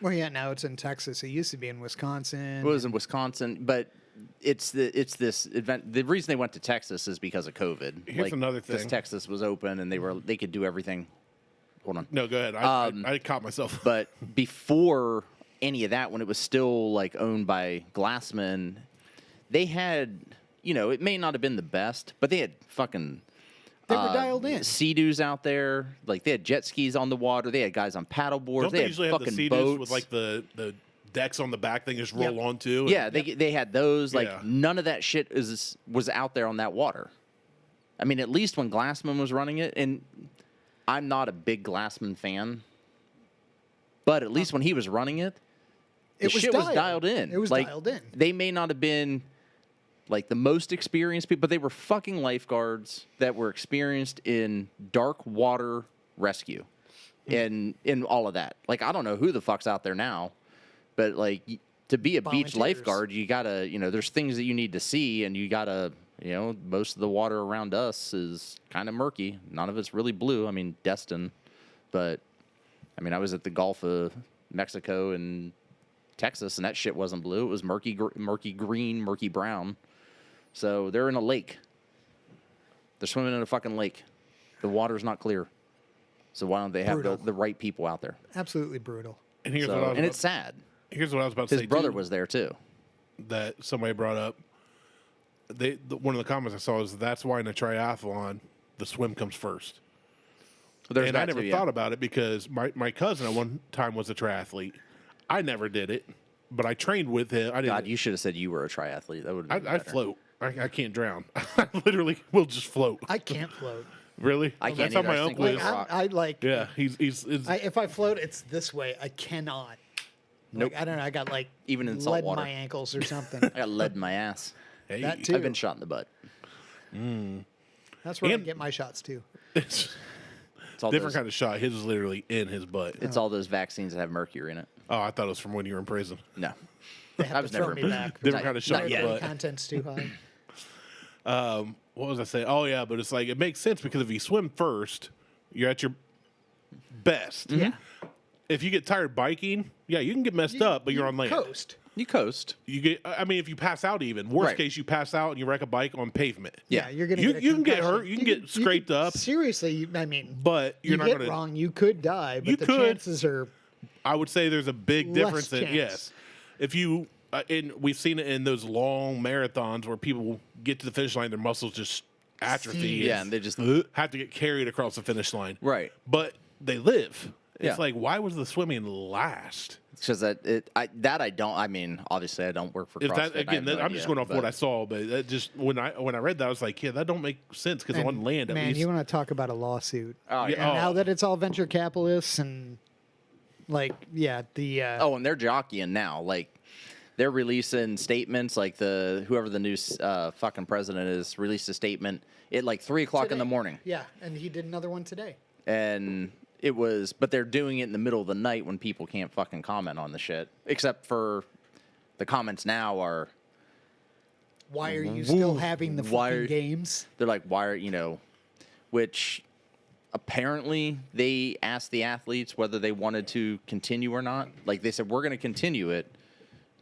Well, yeah, now it's in Texas. It used to be in Wisconsin. it was in Wisconsin, but it's this event. The reason they went to Texas is because of COVID. Here's another Because thing. Texas was open and they could do everything. Hold on. No, go ahead. I caught myself. But before any of that, when it was still like owned by Glassman, they had, it may not have been the best, but they had fucking They were dialed in. Sea-Doos out there. Like, they had jet skis on the water. They had guys on paddle boards. Don't they they had usually have the fucking Sea-Doos boats with like the decks on the back they just roll Yep. onto? Yeah, they had those. Like, Yeah. none of that shit was out there on that water. I mean, at least when Glassman was running it, and I'm not a big Glassman fan, but at least when he was running it, the It was shit was dialed. dialed in. It was like, dialed in. They may not have been like the most experienced people, but they were fucking lifeguards that were experienced in dark water rescue and in all of that. Like, I don't know who the fuck's out there now, but like, to be a beach Volunteers. lifeguard, you gotta, there's things that you need to see, and you gotta, most of the water around us is kind of murky. None of it's really blue. I mean, Destin, but I mean, I was at the Gulf of Mexico and Texas, and that shit wasn't blue. It was murky green, murky brown. So they're in a lake. They're swimming in a fucking lake. The water's not clear. So why don't they have Brutal. the right people out there? Absolutely brutal. And here's So, what I was and about, it's sad. here's what I was about to His say. brother too, was there too. that somebody brought up. One of the comments I saw is that's why in a triathlon the swim comes first. There's And I that never too, yeah. thought about it because my cousin at one time was a triathlete. I never did it, but I trained with him. I didn't. God, you should have said you were a triathlete. That would have been I better. float. I can't drown. I literally will just float. I can't float. Really? I can't That's how either. my I think uncle like is. a rock. I like. Yeah, he's If I float, it's this way. I cannot. Nope. Like, I don't know. I got like Even in salt lead in water. my ankles or something. I got lead in my ass. hey, That too. I've been shot in the butt. That's where And- I get my shots too. It's It's all different those, kind of shot. His is literally in his butt. It's all those vaccines that have mercury in it. Oh, I thought it was from when you were in prison. No. They have I to was throw never me in back. Different Not- kind of shot not in yet. the The butt. content's too high. What was I saying? Oh yeah, but it's like it makes sense because if you swim first, you're at your best. Yeah. If you get tired biking, yeah, you can get messed up, but you're on land. Coast. You coast. You get. I mean, if you pass out, even worst Right. case, you pass out and you wreck a bike on pavement. Yeah. You're gonna. You get a can get concussion. hurt. You can get scraped up. Seriously, I mean, But you're you not get going to. wrong, you could die, but You the could. chances are I would say there's a big Less difference in chance. yes. If you and we've seen it in those long marathons where people get to the finish line, their muscles just atrophy. Seize. Yeah, and they just have to get carried across the finish line. right. But they live. It's Yeah. like, why was the swimming last? Because I don't. I mean, obviously, I don't work for If CrossFit. that I again, have no I'm just idea, going off what but- I saw, but that just when I read that, I was like, yeah, that don't make sense because and, on land at man, least. you want to talk about a lawsuit? Oh, Yeah, yeah. oh. Now that it's all venture capitalists and like, yeah, the Oh, and they're jockeying now. Like, they're releasing statements. Like whoever the new fucking president is released a statement at like 3:00 in the today. morning, Yeah, and he did another one today. and it was. But they're doing it in the middle of the night when people can't fucking comment on the shit. Except for the comments now are Why are you still Woo. having the Why fucking are- games? they're like, why are which apparently they asked the athletes whether they wanted to continue or not. Like they said, we're going to continue it,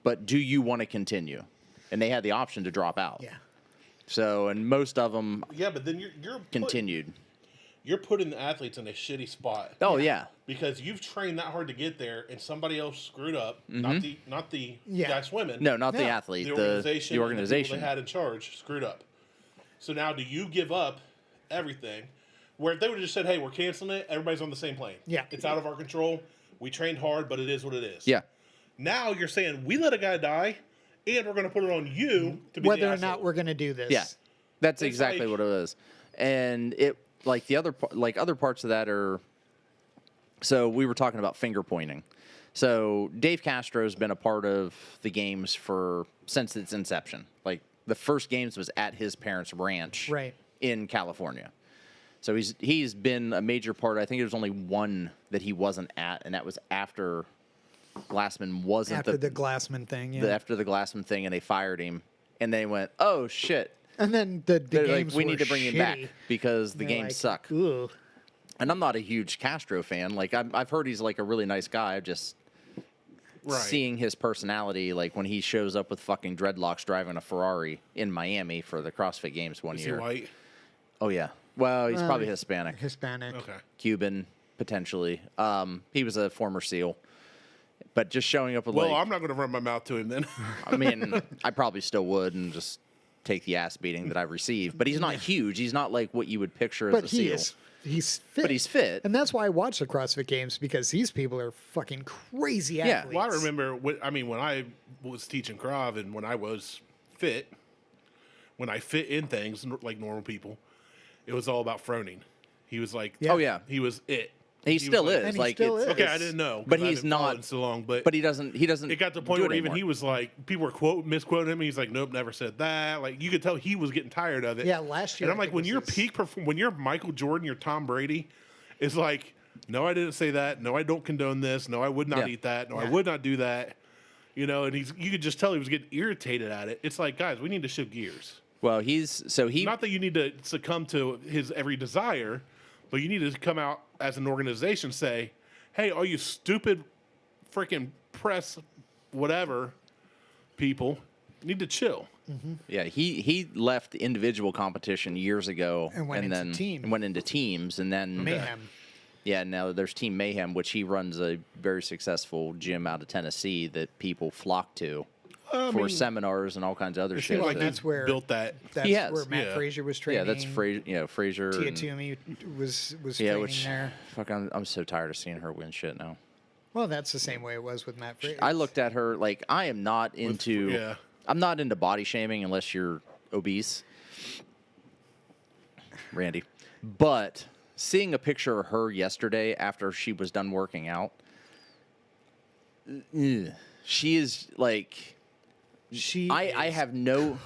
but do you want to continue? And they had the option to drop out. Yeah. So, and most of them yeah, but then you're continued. You're putting the athletes in a shitty spot. Oh yeah. Because you've trained that hard to get there, and somebody else screwed up. Not the Yeah. guy swimming. No, not the No. athlete. the organization. The and the people organization. they had in charge screwed up. So now, do you give up everything? Where if they would have just said, "Hey, we're canceling it. Everybody's on the same plane. Yeah. it's out of our control. We trained hard, but it is what it is." Yeah. Now you're saying we let a guy die, and we're going to put it on you to be Whether the or not asshole. we're going to do this. Yeah. That's It's exactly like- what it is. And it like the other like other parts of that are. So we were talking about finger pointing. So Dave Castro's been a part of the games since its inception. Like the first games was at his parents' ranch Right. in California. So he's been a major part. I think there was only one that he wasn't at, and that was after Glassman wasn't After the Glassman thing, yeah. after the Glassman thing, and they fired him. And they went, "Oh shit!" and then the They're games like, "We were need to bring him back shitty. because the They're games like, suck." Ooh. And I'm not a huge Castro fan. Like I've heard he's like a really nice guy. I've just Right. seeing his personality, like when he shows up with fucking dreadlocks driving a Ferrari in Miami for the CrossFit Games one Is he year. white? Oh yeah. Well, he's probably Hispanic, Hispanic. Okay. Cuban potentially. He was a former SEAL, but just showing up with Well, like, I'm not going to run my mouth to him then. I mean, I probably still would and just take the ass beating that I received. But he's not huge. He's not like what you would picture as But a he SEAL. is. He's fit. But he's fit. And that's why I watch the CrossFit Games, because these people are fucking crazy Yeah. athletes. Well, I remember when I was teaching Krav and when I was fit, when I fit in things like normal people, it was all about Froning. He was like, Yeah. Oh yeah. he was it. He still was like- is. And he Like still it's, is. Okay, I it's- didn't know, 'cause But I he's haven't followed not in so long. But But he doesn't. it got to the point do where it even he anymore. was like, people were misquoting him. He's like, nope, never said that. Like you could tell he was getting tired of it. Yeah, last year, And I'm I like, think when was you're his- when you're Michael Jordan, you're Tom Brady, it's like, no, I didn't say that. No, I don't condone this. No, I would not Yeah. eat that. No, I Yeah. would not do that. You know, and you could just tell he was getting irritated at it. It's like, guys, we need to shift gears. Well, he Not that you need to succumb to his every desire, but you need to come out as an organization, say, hey, all you stupid freaking press whatever people need to chill. Yeah, he left individual competition years ago And went into then team. went into teams and then Mayhem. Yeah, now there's Team Mayhem, which he runs a very successful gym out of Tennessee that people flock to for seminars and all kinds of other It shit. seems like that's he's where- built that. That's He has, where Matt yeah. Frazier was Yeah, training. that's Frazier. Tia and- Toomey was Yeah, training which there. fuck, I'm so tired of seeing her win shit now. Well, that's the same way it was with Matt Fraser. I looked at her like I am not into. yeah. I'm not into body shaming unless you're obese, Randy. But seeing a picture of her yesterday after she was done working out, she is like. I have no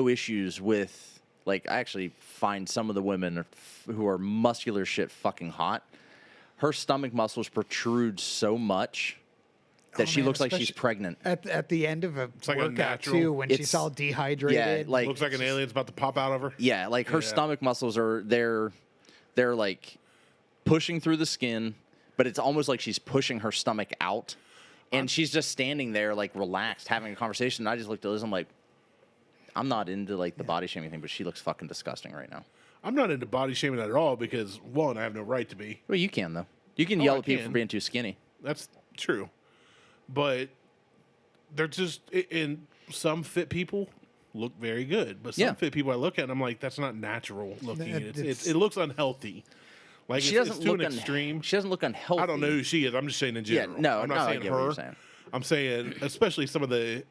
issues with, like, I actually find some of the women who are muscular shit fucking hot. Her stomach muscles protrude so much that she looks like she's pregnant. At the end of a like a workout, natural- too, when she's all dehydrated. Yeah, like Looks like an alien's about to pop out of her. yeah, like her stomach muscles are they're like pushing through the skin, but it's almost like she's pushing her stomach out. And she's just standing there, like, relaxed, having a conversation. And I just looked at Liz. I'm like, I'm not into, like, the body shaming thing, but she looks fucking disgusting right now. I'm not into body shaming at all because, one, I have no right to be. Well, you can, though. You can Oh, yell I at people can. for being too skinny. That's true. But they're just, and some fit people look very good. But some fit people I look at, and I'm like, that's not natural looking. It looks unhealthy. Like, She it's doesn't too look an extreme. She doesn't look unhealthy. I don't know who she is. I'm just saying in Yeah, general. no, I'm not I saying get what her. you're saying. I'm saying, especially some of the,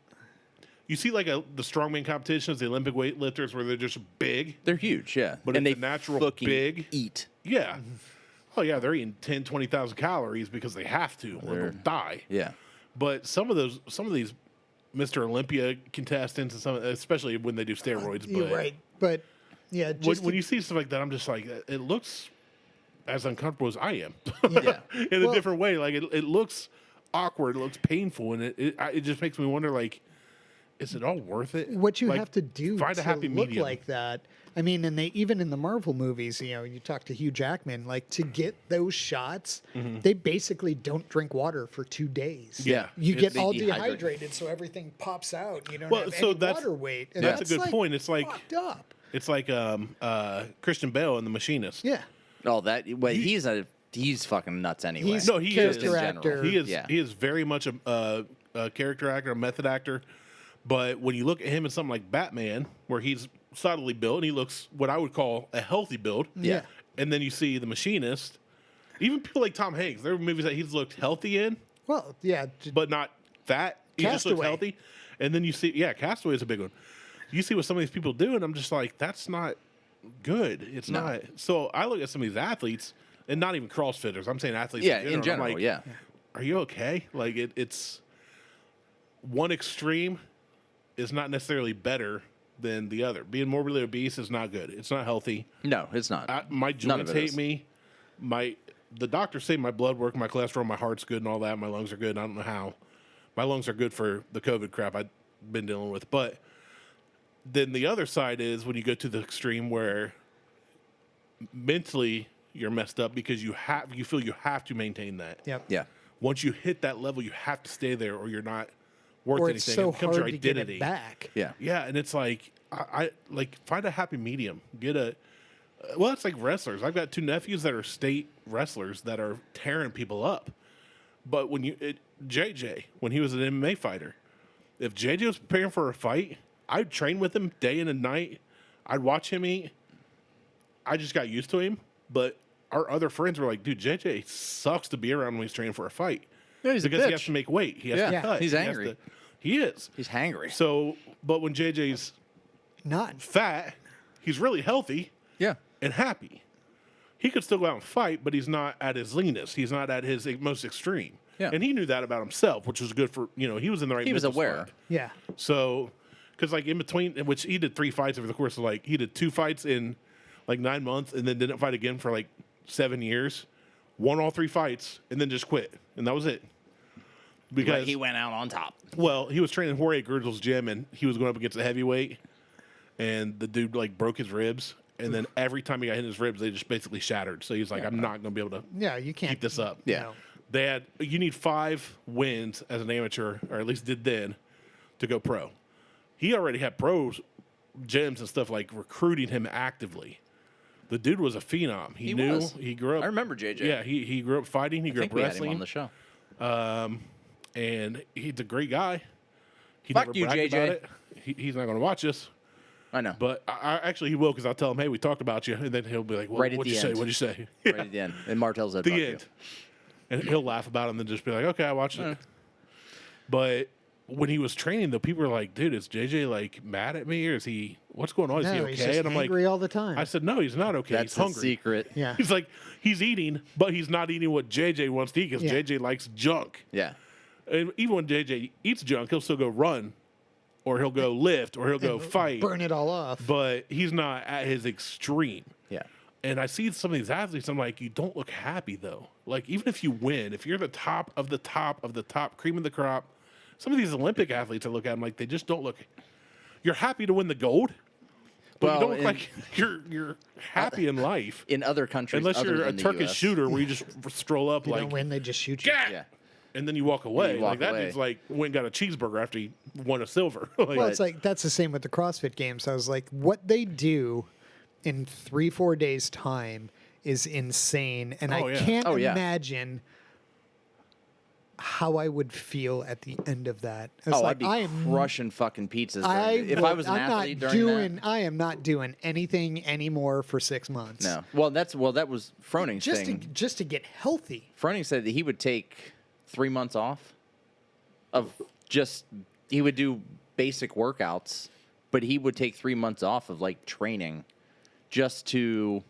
you see like the strongman competitions, the Olympic weightlifters, where they're just big. They're huge, yeah. But and it's they a natural fucking big- eat. Yeah. Oh yeah, they're eating 10, 20,000 calories because they have to, or they'll die. Yeah. But some of these Mr. Olympia contestants, and some, especially when they do steroids. You're but right. But, yeah, when you see stuff like that, I'm just like, it looks as uncomfortable as I am. Yeah. In a different way. Like it looks awkward, it looks painful, and it just makes me wonder, like, is it all worth it? what you Like, have to do find to a happy look medium. like that. I mean, and they even in the Marvel movies, you talk to Hugh Jackman, like to get those shots, they basically don't drink water for 2 days. Yeah. You get They all dehydrate. dehydrated, so everything pops out. You don't Well, have so any that's- water weight. And that's a good like point. It's like- fucked up. It's like Christian Bale in The Machinist. Yeah. Oh, he's fucking nuts anyway. He's No, he is. character Just in actor. general. He is Yeah. he is very much a character actor, a method actor. But when you look at him in something like Batman, where he's solidly built and he looks what I would call a healthy build. Yeah. And then you see The Machinist, even people like Tom Hanks, there are movies that he's looked healthy in, Well, yeah. but not fat. He just looks Castaway. healthy. And then you see, Castaway is a big one. You see what some of these people do, and I'm just like, that's not good. It's No. not. So I look at some of these athletes, and not even CrossFitters. I'm saying athletes. Yeah, in in general. I'm general, like, yeah. Are you okay? Like it's one extreme is not necessarily better than the other. Being morbidly obese is not good. It's not healthy. No, it's not. My None of joints it hate is. me. The doctors say my blood work, my cholesterol, my heart's good, and all that. My lungs are good. I don't know how. My lungs are good for the COVID crap I've been dealing with. But then the other side is when you go to the extreme where mentally you're messed up because you feel you have to maintain that. Yep. Yeah. Once you hit that level, you have to stay there, or you're not worth Or anything. it's so it becomes hard your to get identity. it back. Yeah. Yeah, and it's like I like find a happy medium. Get a well, it's like wrestlers. I've got two nephews that are state wrestlers that are tearing people up. But when JJ, when he was an MMA fighter, if JJ was preparing for a fight, I'd train with him day in and night. I'd watch him eat. I just got used to him. But our other friends were like, dude, JJ sucks to be around when he's training for a fight. Yeah, he's a because he bitch. has to make weight. He has Yeah. to cut. He's He has angry. he is. He's hangry. So, but when JJ's Not. fat, he's really healthy Yeah. and happy. He could still go out and fight, but he's not at his leanest. He's not at his most extreme. Yeah. And he knew that about himself, which was good for, he was in the right He was mental aware. spot. Yeah. So, because like in between, which he did 3 fights over the course of he did 2 fights in like 9 months and then didn't fight again for like 7 years, won all 3 fights, and then just quit. And that was it. Because But he went out on top. well, he was training Jorge Gurgle's gym, and he was going up against a heavyweight, and the dude broke his ribs, and then every time he got hit in his ribs, they just basically shattered. So he's like, I'm not going to be able to Yeah, you can't keep this up. Yeah. You need 5 wins as an amateur, or at least did then, to go pro. He already had pros gyms and stuff recruiting him actively. The dude was a phenom. He knew. was. He grew up. I remember JJ. Yeah, he grew up fighting. He I grew think up we had him wrestling. on the show. And he's a great guy. He Fuck never you, bragged JJ. about it. He's not going to watch us, I know. but actually he will because I'll tell him, hey, we talked about you, and then he'll be like, well, Right at what'd the you say? end. What'd you say? Right at the end. And Martelle's at The end. and he'll laugh about it and then just be like, okay, I watched it. But when he was training, though, people were like, dude, is JJ like mad at me or is he, what's going on? Is he No, okay? he's just And I'm angry like, all the time. I said, no, he's not okay. That's he's a hungry. secret. Yeah. He's like, he's eating, but he's not eating what JJ wants to eat because Yeah. JJ likes junk. Yeah. And even when JJ eats junk, he'll still go run or he'll go lift or he'll go fight. Burn it all off. But he's not at his extreme. Yeah. And I see some of these athletes, I'm like, you don't look happy though. Like, even if you win, if you're the top of the top of the top, cream of the crop, some of these Olympic athletes I look at, I'm like, they just don't look. You're happy to win the gold, but Well, you don't look like you're happy in life. In other countries, Unless other you're a than the Turkish US. shooter where you just stroll up You like, don't win, they just shoot you. "Gah!" Yeah. And then you walk away. You walk like that away. dude's like went and got a cheeseburger after he won a silver. Like, Well, it's like that's the same with the CrossFit Games. I was like, what they do in 3-4 days' time is insane, and Oh, I yeah. can't Oh, yeah. imagine how I would feel at the end of that. It's Oh, like, I'd be I am crushing fucking pizzas. If I would- was an I'm athlete not during doing. that. I am not doing anything anymore for 6 months. No. Well, that was Froning's just thing. to get healthy. Froning said that he would take 3 months off of just he would do basic workouts, but he would take 3 months off of like training just to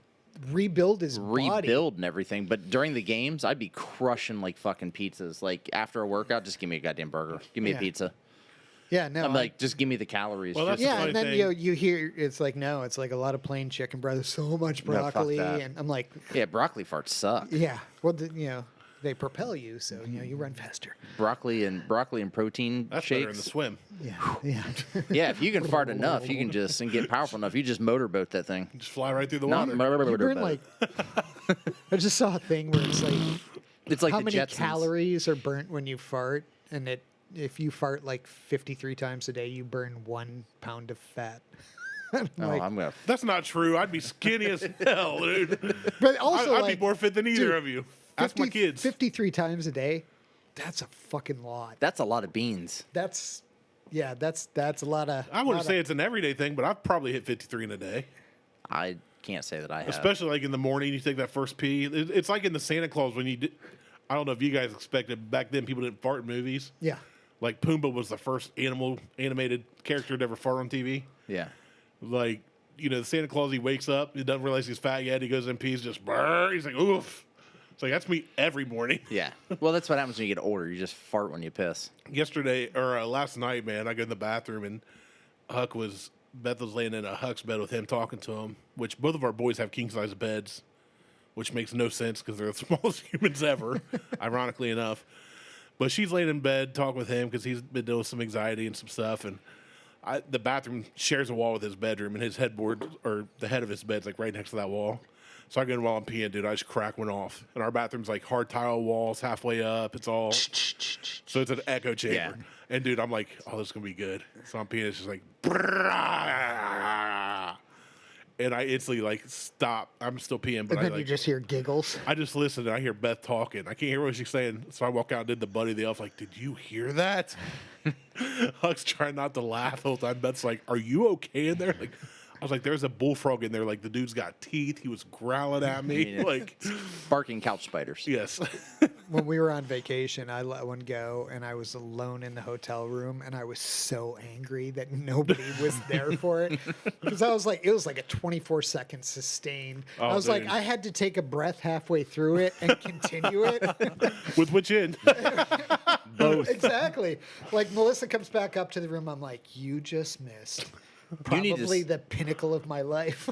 Rebuild his body. rebuild and everything. But during the games, I'd be crushing like fucking pizzas. Like after a workout, just give me a goddamn burger. Give me Yeah. a pizza. Yeah, no. I'm like, just give me the calories. Well, just- that's the Yeah, funny and then thing. you hear it's like no, it's like a lot of plain chicken, brother. So much No, fuck broccoli, that. and I'm like, yeah, broccoli farts suck. yeah. Well, they propel you, so you run faster. Broccoli and protein that's better in the shakes. swim. Yeah, yeah. Yeah, if you can fart enough, you can just and get powerful enough. You just motorboat that thing. Just fly right through the Not water. You burn motorboat. like. I just saw a thing where it's like It's like how the many Jetsons. calories are burnt when you fart, and if you fart like 53 times a day, you burn 1 pound of fat. I'm Oh, like, I'm gonna. That's not true. I'd be skinny as hell, dude. but also I'd like be more fit than either dude, of you. Ask my kids. 53 times a day. That's a fucking lot. That's a lot of beans. That's a lot of. I wouldn't say it's an everyday thing, but I've probably hit 53 in a day. I can't say that I have. Especially like in the morning, you take that first pee. It's like in the Santa Claus when you did. I don't know if you guys expected back then people didn't fart in movies. Yeah. Like Pumbaa was the first animated character to ever fart on TV. Yeah. Like, the Santa Claus, he wakes up, he doesn't realize he's fat yet. He goes in pees, just brrr. He's like, oof. It's like, that's me every morning. Yeah. Well, that's what happens when you get older. You just fart when you piss. Yesterday, or last night, man, I go in the bathroom and Beth was laying in a Huck's bed with him talking to him, which both of our boys have king-size beds, which makes no sense because they're the smallest humans ever, ironically enough. But she's laying in bed talking with him because he's been dealing with some anxiety and some stuff. And the bathroom shares a wall with his bedroom, and his headboard, or the head of his bed's like right next to that wall. So I go in while I'm peeing, dude. I just crack one off. And our bathroom's like hard tile walls halfway up. It's all. So it's an echo chamber. Yeah. And dude, I'm like, oh, this is going to be good. So I'm peeing. It's just like. And I instantly like stop. I'm still peeing, but And then I you like. just hear giggles. I just listen and I hear Beth talking. I can't hear what she's saying. So I walk out and did the Buddy the Elf. Like, did you hear that? Huck's trying not to laugh the whole time. Beth's like, are you okay in there? Like, I was like, there's a bullfrog in there. Like, the dude's got teeth. He was growling at me. mean, Like, Barking couch spiders. yes. When we were on vacation, I let one go, and I was alone in the hotel room, and I was so angry that nobody was there for it because I was like, it was like a 24-second sustained. Oh, I was like, dude. I had to take a breath halfway through it and continue it. With which end? Both. Exactly. Like Melissa comes back up to the room. I'm like, you just missed You need to probably the pinnacle of my life.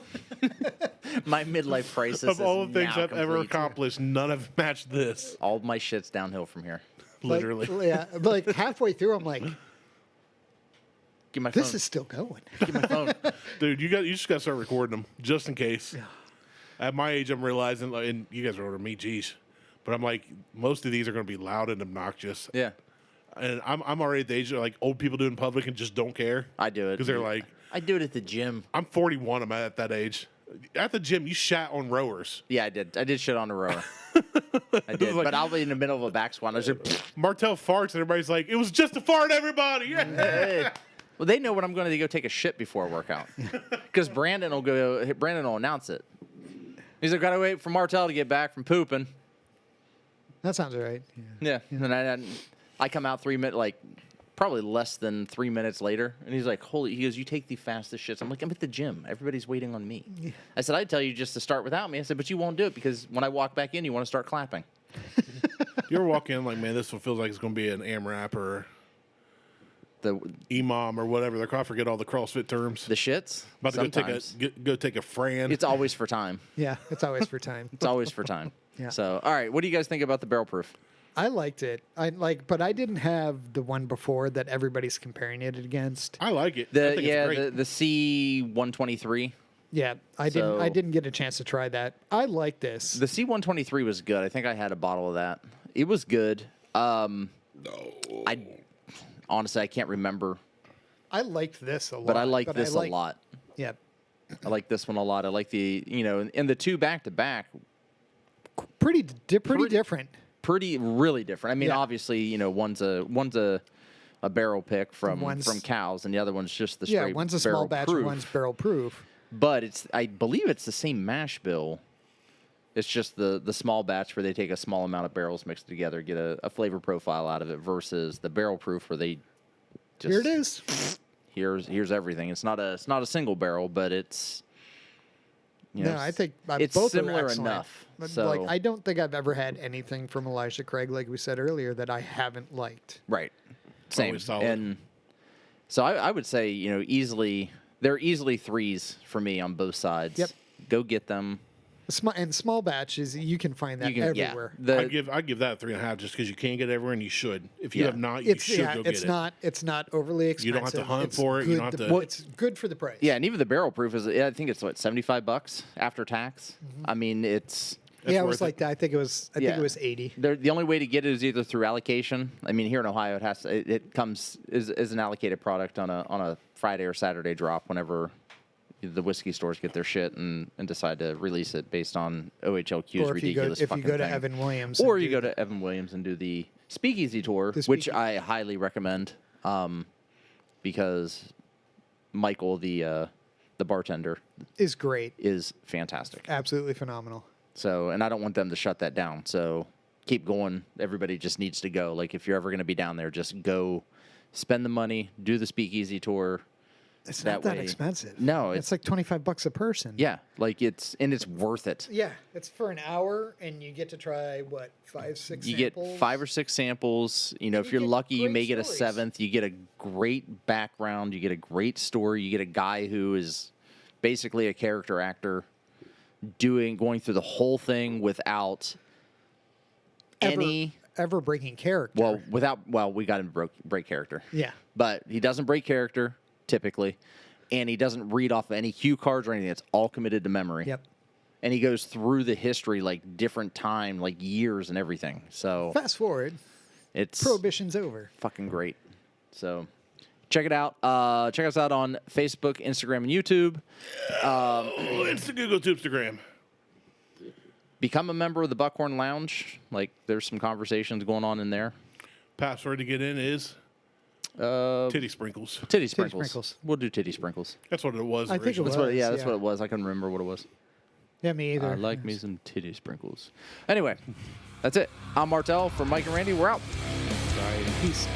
My midlife crisis. Of all the is things now I've ever complete. accomplished, none have matched this. All my shit's downhill from here. Literally. Like, yeah. But like halfway through, I'm like, Give my phone. this is still going. Give my phone. Dude, you just got to start recording them just in case. At my age, I'm realizing, like, and you guys are older than me, geez. But I'm like, most of these are going to be loud and obnoxious. Yeah. And I'm already at the age of like old people do in public and just don't care. I do it. Because they're like, I do it at the gym. I'm 41. I'm at that age. At the gym, you shat on rowers. Yeah, I did. I did shit on a rower. I did. like- but I'll be in the middle of a back squat. And I was like, Martelle farts, and everybody's like, it was just a fart, everybody. Yeah. hey. Well, they know when I'm going to go take a shit before a workout. Because Brandon will announce it. He's like, gotta wait for Martelle to get back from pooping. That sounds right. Yeah. Yeah. And I come out 3 minutes, like probably less than 3 minutes later, and he's like, "Holy!" He goes, "You take the fastest shits." I'm like, "I'm at the gym. Everybody's waiting on me." Yeah. I said, "I'd tell you just to start without me." I said, "But you won't do it because when I walk back in, you want to start clapping." You ever walk in like, man, this one feels like it's going to be an AMRAP or The EMOM or whatever. I forget all the CrossFit terms. the shits. About to Sometimes. go take a Fran. It's always for time. Yeah, it's always for time. It's always for time. Yeah. So, all right, what do you guys think about the barrel proof? I liked it. But I didn't have the one before that everybody's comparing it against. I like it. I think it's great. The C123. Yeah, I didn't get a chance to try that. I like this. The C123 was good. I think I had a bottle of that. It was good. No. Honestly, I can't remember, I liked this a lot. but I like this a lot. Yeah. I like this one a lot. I like the, and the two back to back, Pretty different. really different. I mean, Yeah. obviously, one's a barrel pick from cows, and the other one's just the straight Yeah, one's a small barrel batch, proof. one's barrel proof. But I believe it's the same mash bill. It's just the small batch where they take a small amount of barrels mixed together, get a flavor profile out of it, versus the barrel proof where they just Here it is. Here's everything. It's not a single barrel, but it's No, I think it's both similar are excellent. enough. But, So I don't think I've ever had anything from Elijah Craig, like we said earlier, that I haven't liked. right, same. Always solid. And so I would say easily they're easily threes for me on both sides. Yep. Go get them. Small batches, you can find that everywhere. I give that 3.5 just because you can get it everywhere and you should. If you Yeah. have not, you should go get it. It's not overly expensive. You don't have to hunt It's for it. You good don't have to- to- It's good for the price. Yeah, and even the barrel proof is. I think it's $75 after tax. I mean, it's. Yeah, it worth was like that. I think it was 80. The only way to get it is either through allocation. I mean, here in Ohio, it comes is an allocated product on a Friday or Saturday drop whenever the whiskey stores get their shit and decide to release it based on OHLQ's Or if you go, ridiculous if fucking you go to thing. Evan Williams. Or and you do go to Evan Williams and do the Speakeasy tour, which I highly recommend, because Michael, the bartender, is great. is fantastic. Absolutely phenomenal. So, and I don't want them to shut that down. So keep going. Everybody just needs to go. Like, if you're ever going to be down there, just go spend the money, do the Speakeasy tour. It's not that way- expensive. No, it's like $25 a person. Yeah, like it's worth it. Yeah, it's for an hour, and you get to try what 5, 6. You samples? get 5 or 6 samples. If you you're get lucky, you great may get a stories. 7th. You get a great background. You get a great story. You get a guy who is basically a character actor going through the whole thing without any. ever breaking character. We got him to break character. Yeah. But he doesn't break character typically, and he doesn't read off any cue cards or anything. It's all committed to memory. Yep. And he goes through the history, like different time, like years and everything. So Fast forward, it's Prohibition's over. fucking great. So check it out. Check us out on Facebook, Instagram, and YouTube. It's the Google Tubestagram. Become a member of the Buckhorn Lounge. Like, there's some conversations going on in there. Password to get in is titty sprinkles. Titty sprinkles. sprinkles. We'll do titty sprinkles. That's what it was. I think it originally. was. That's yeah. what it was. I couldn't remember what it was. Yeah, me either. I like me some titty sprinkles. Anyway, that's it. I'm Martelle from Mike and Randy. We're out. Peace.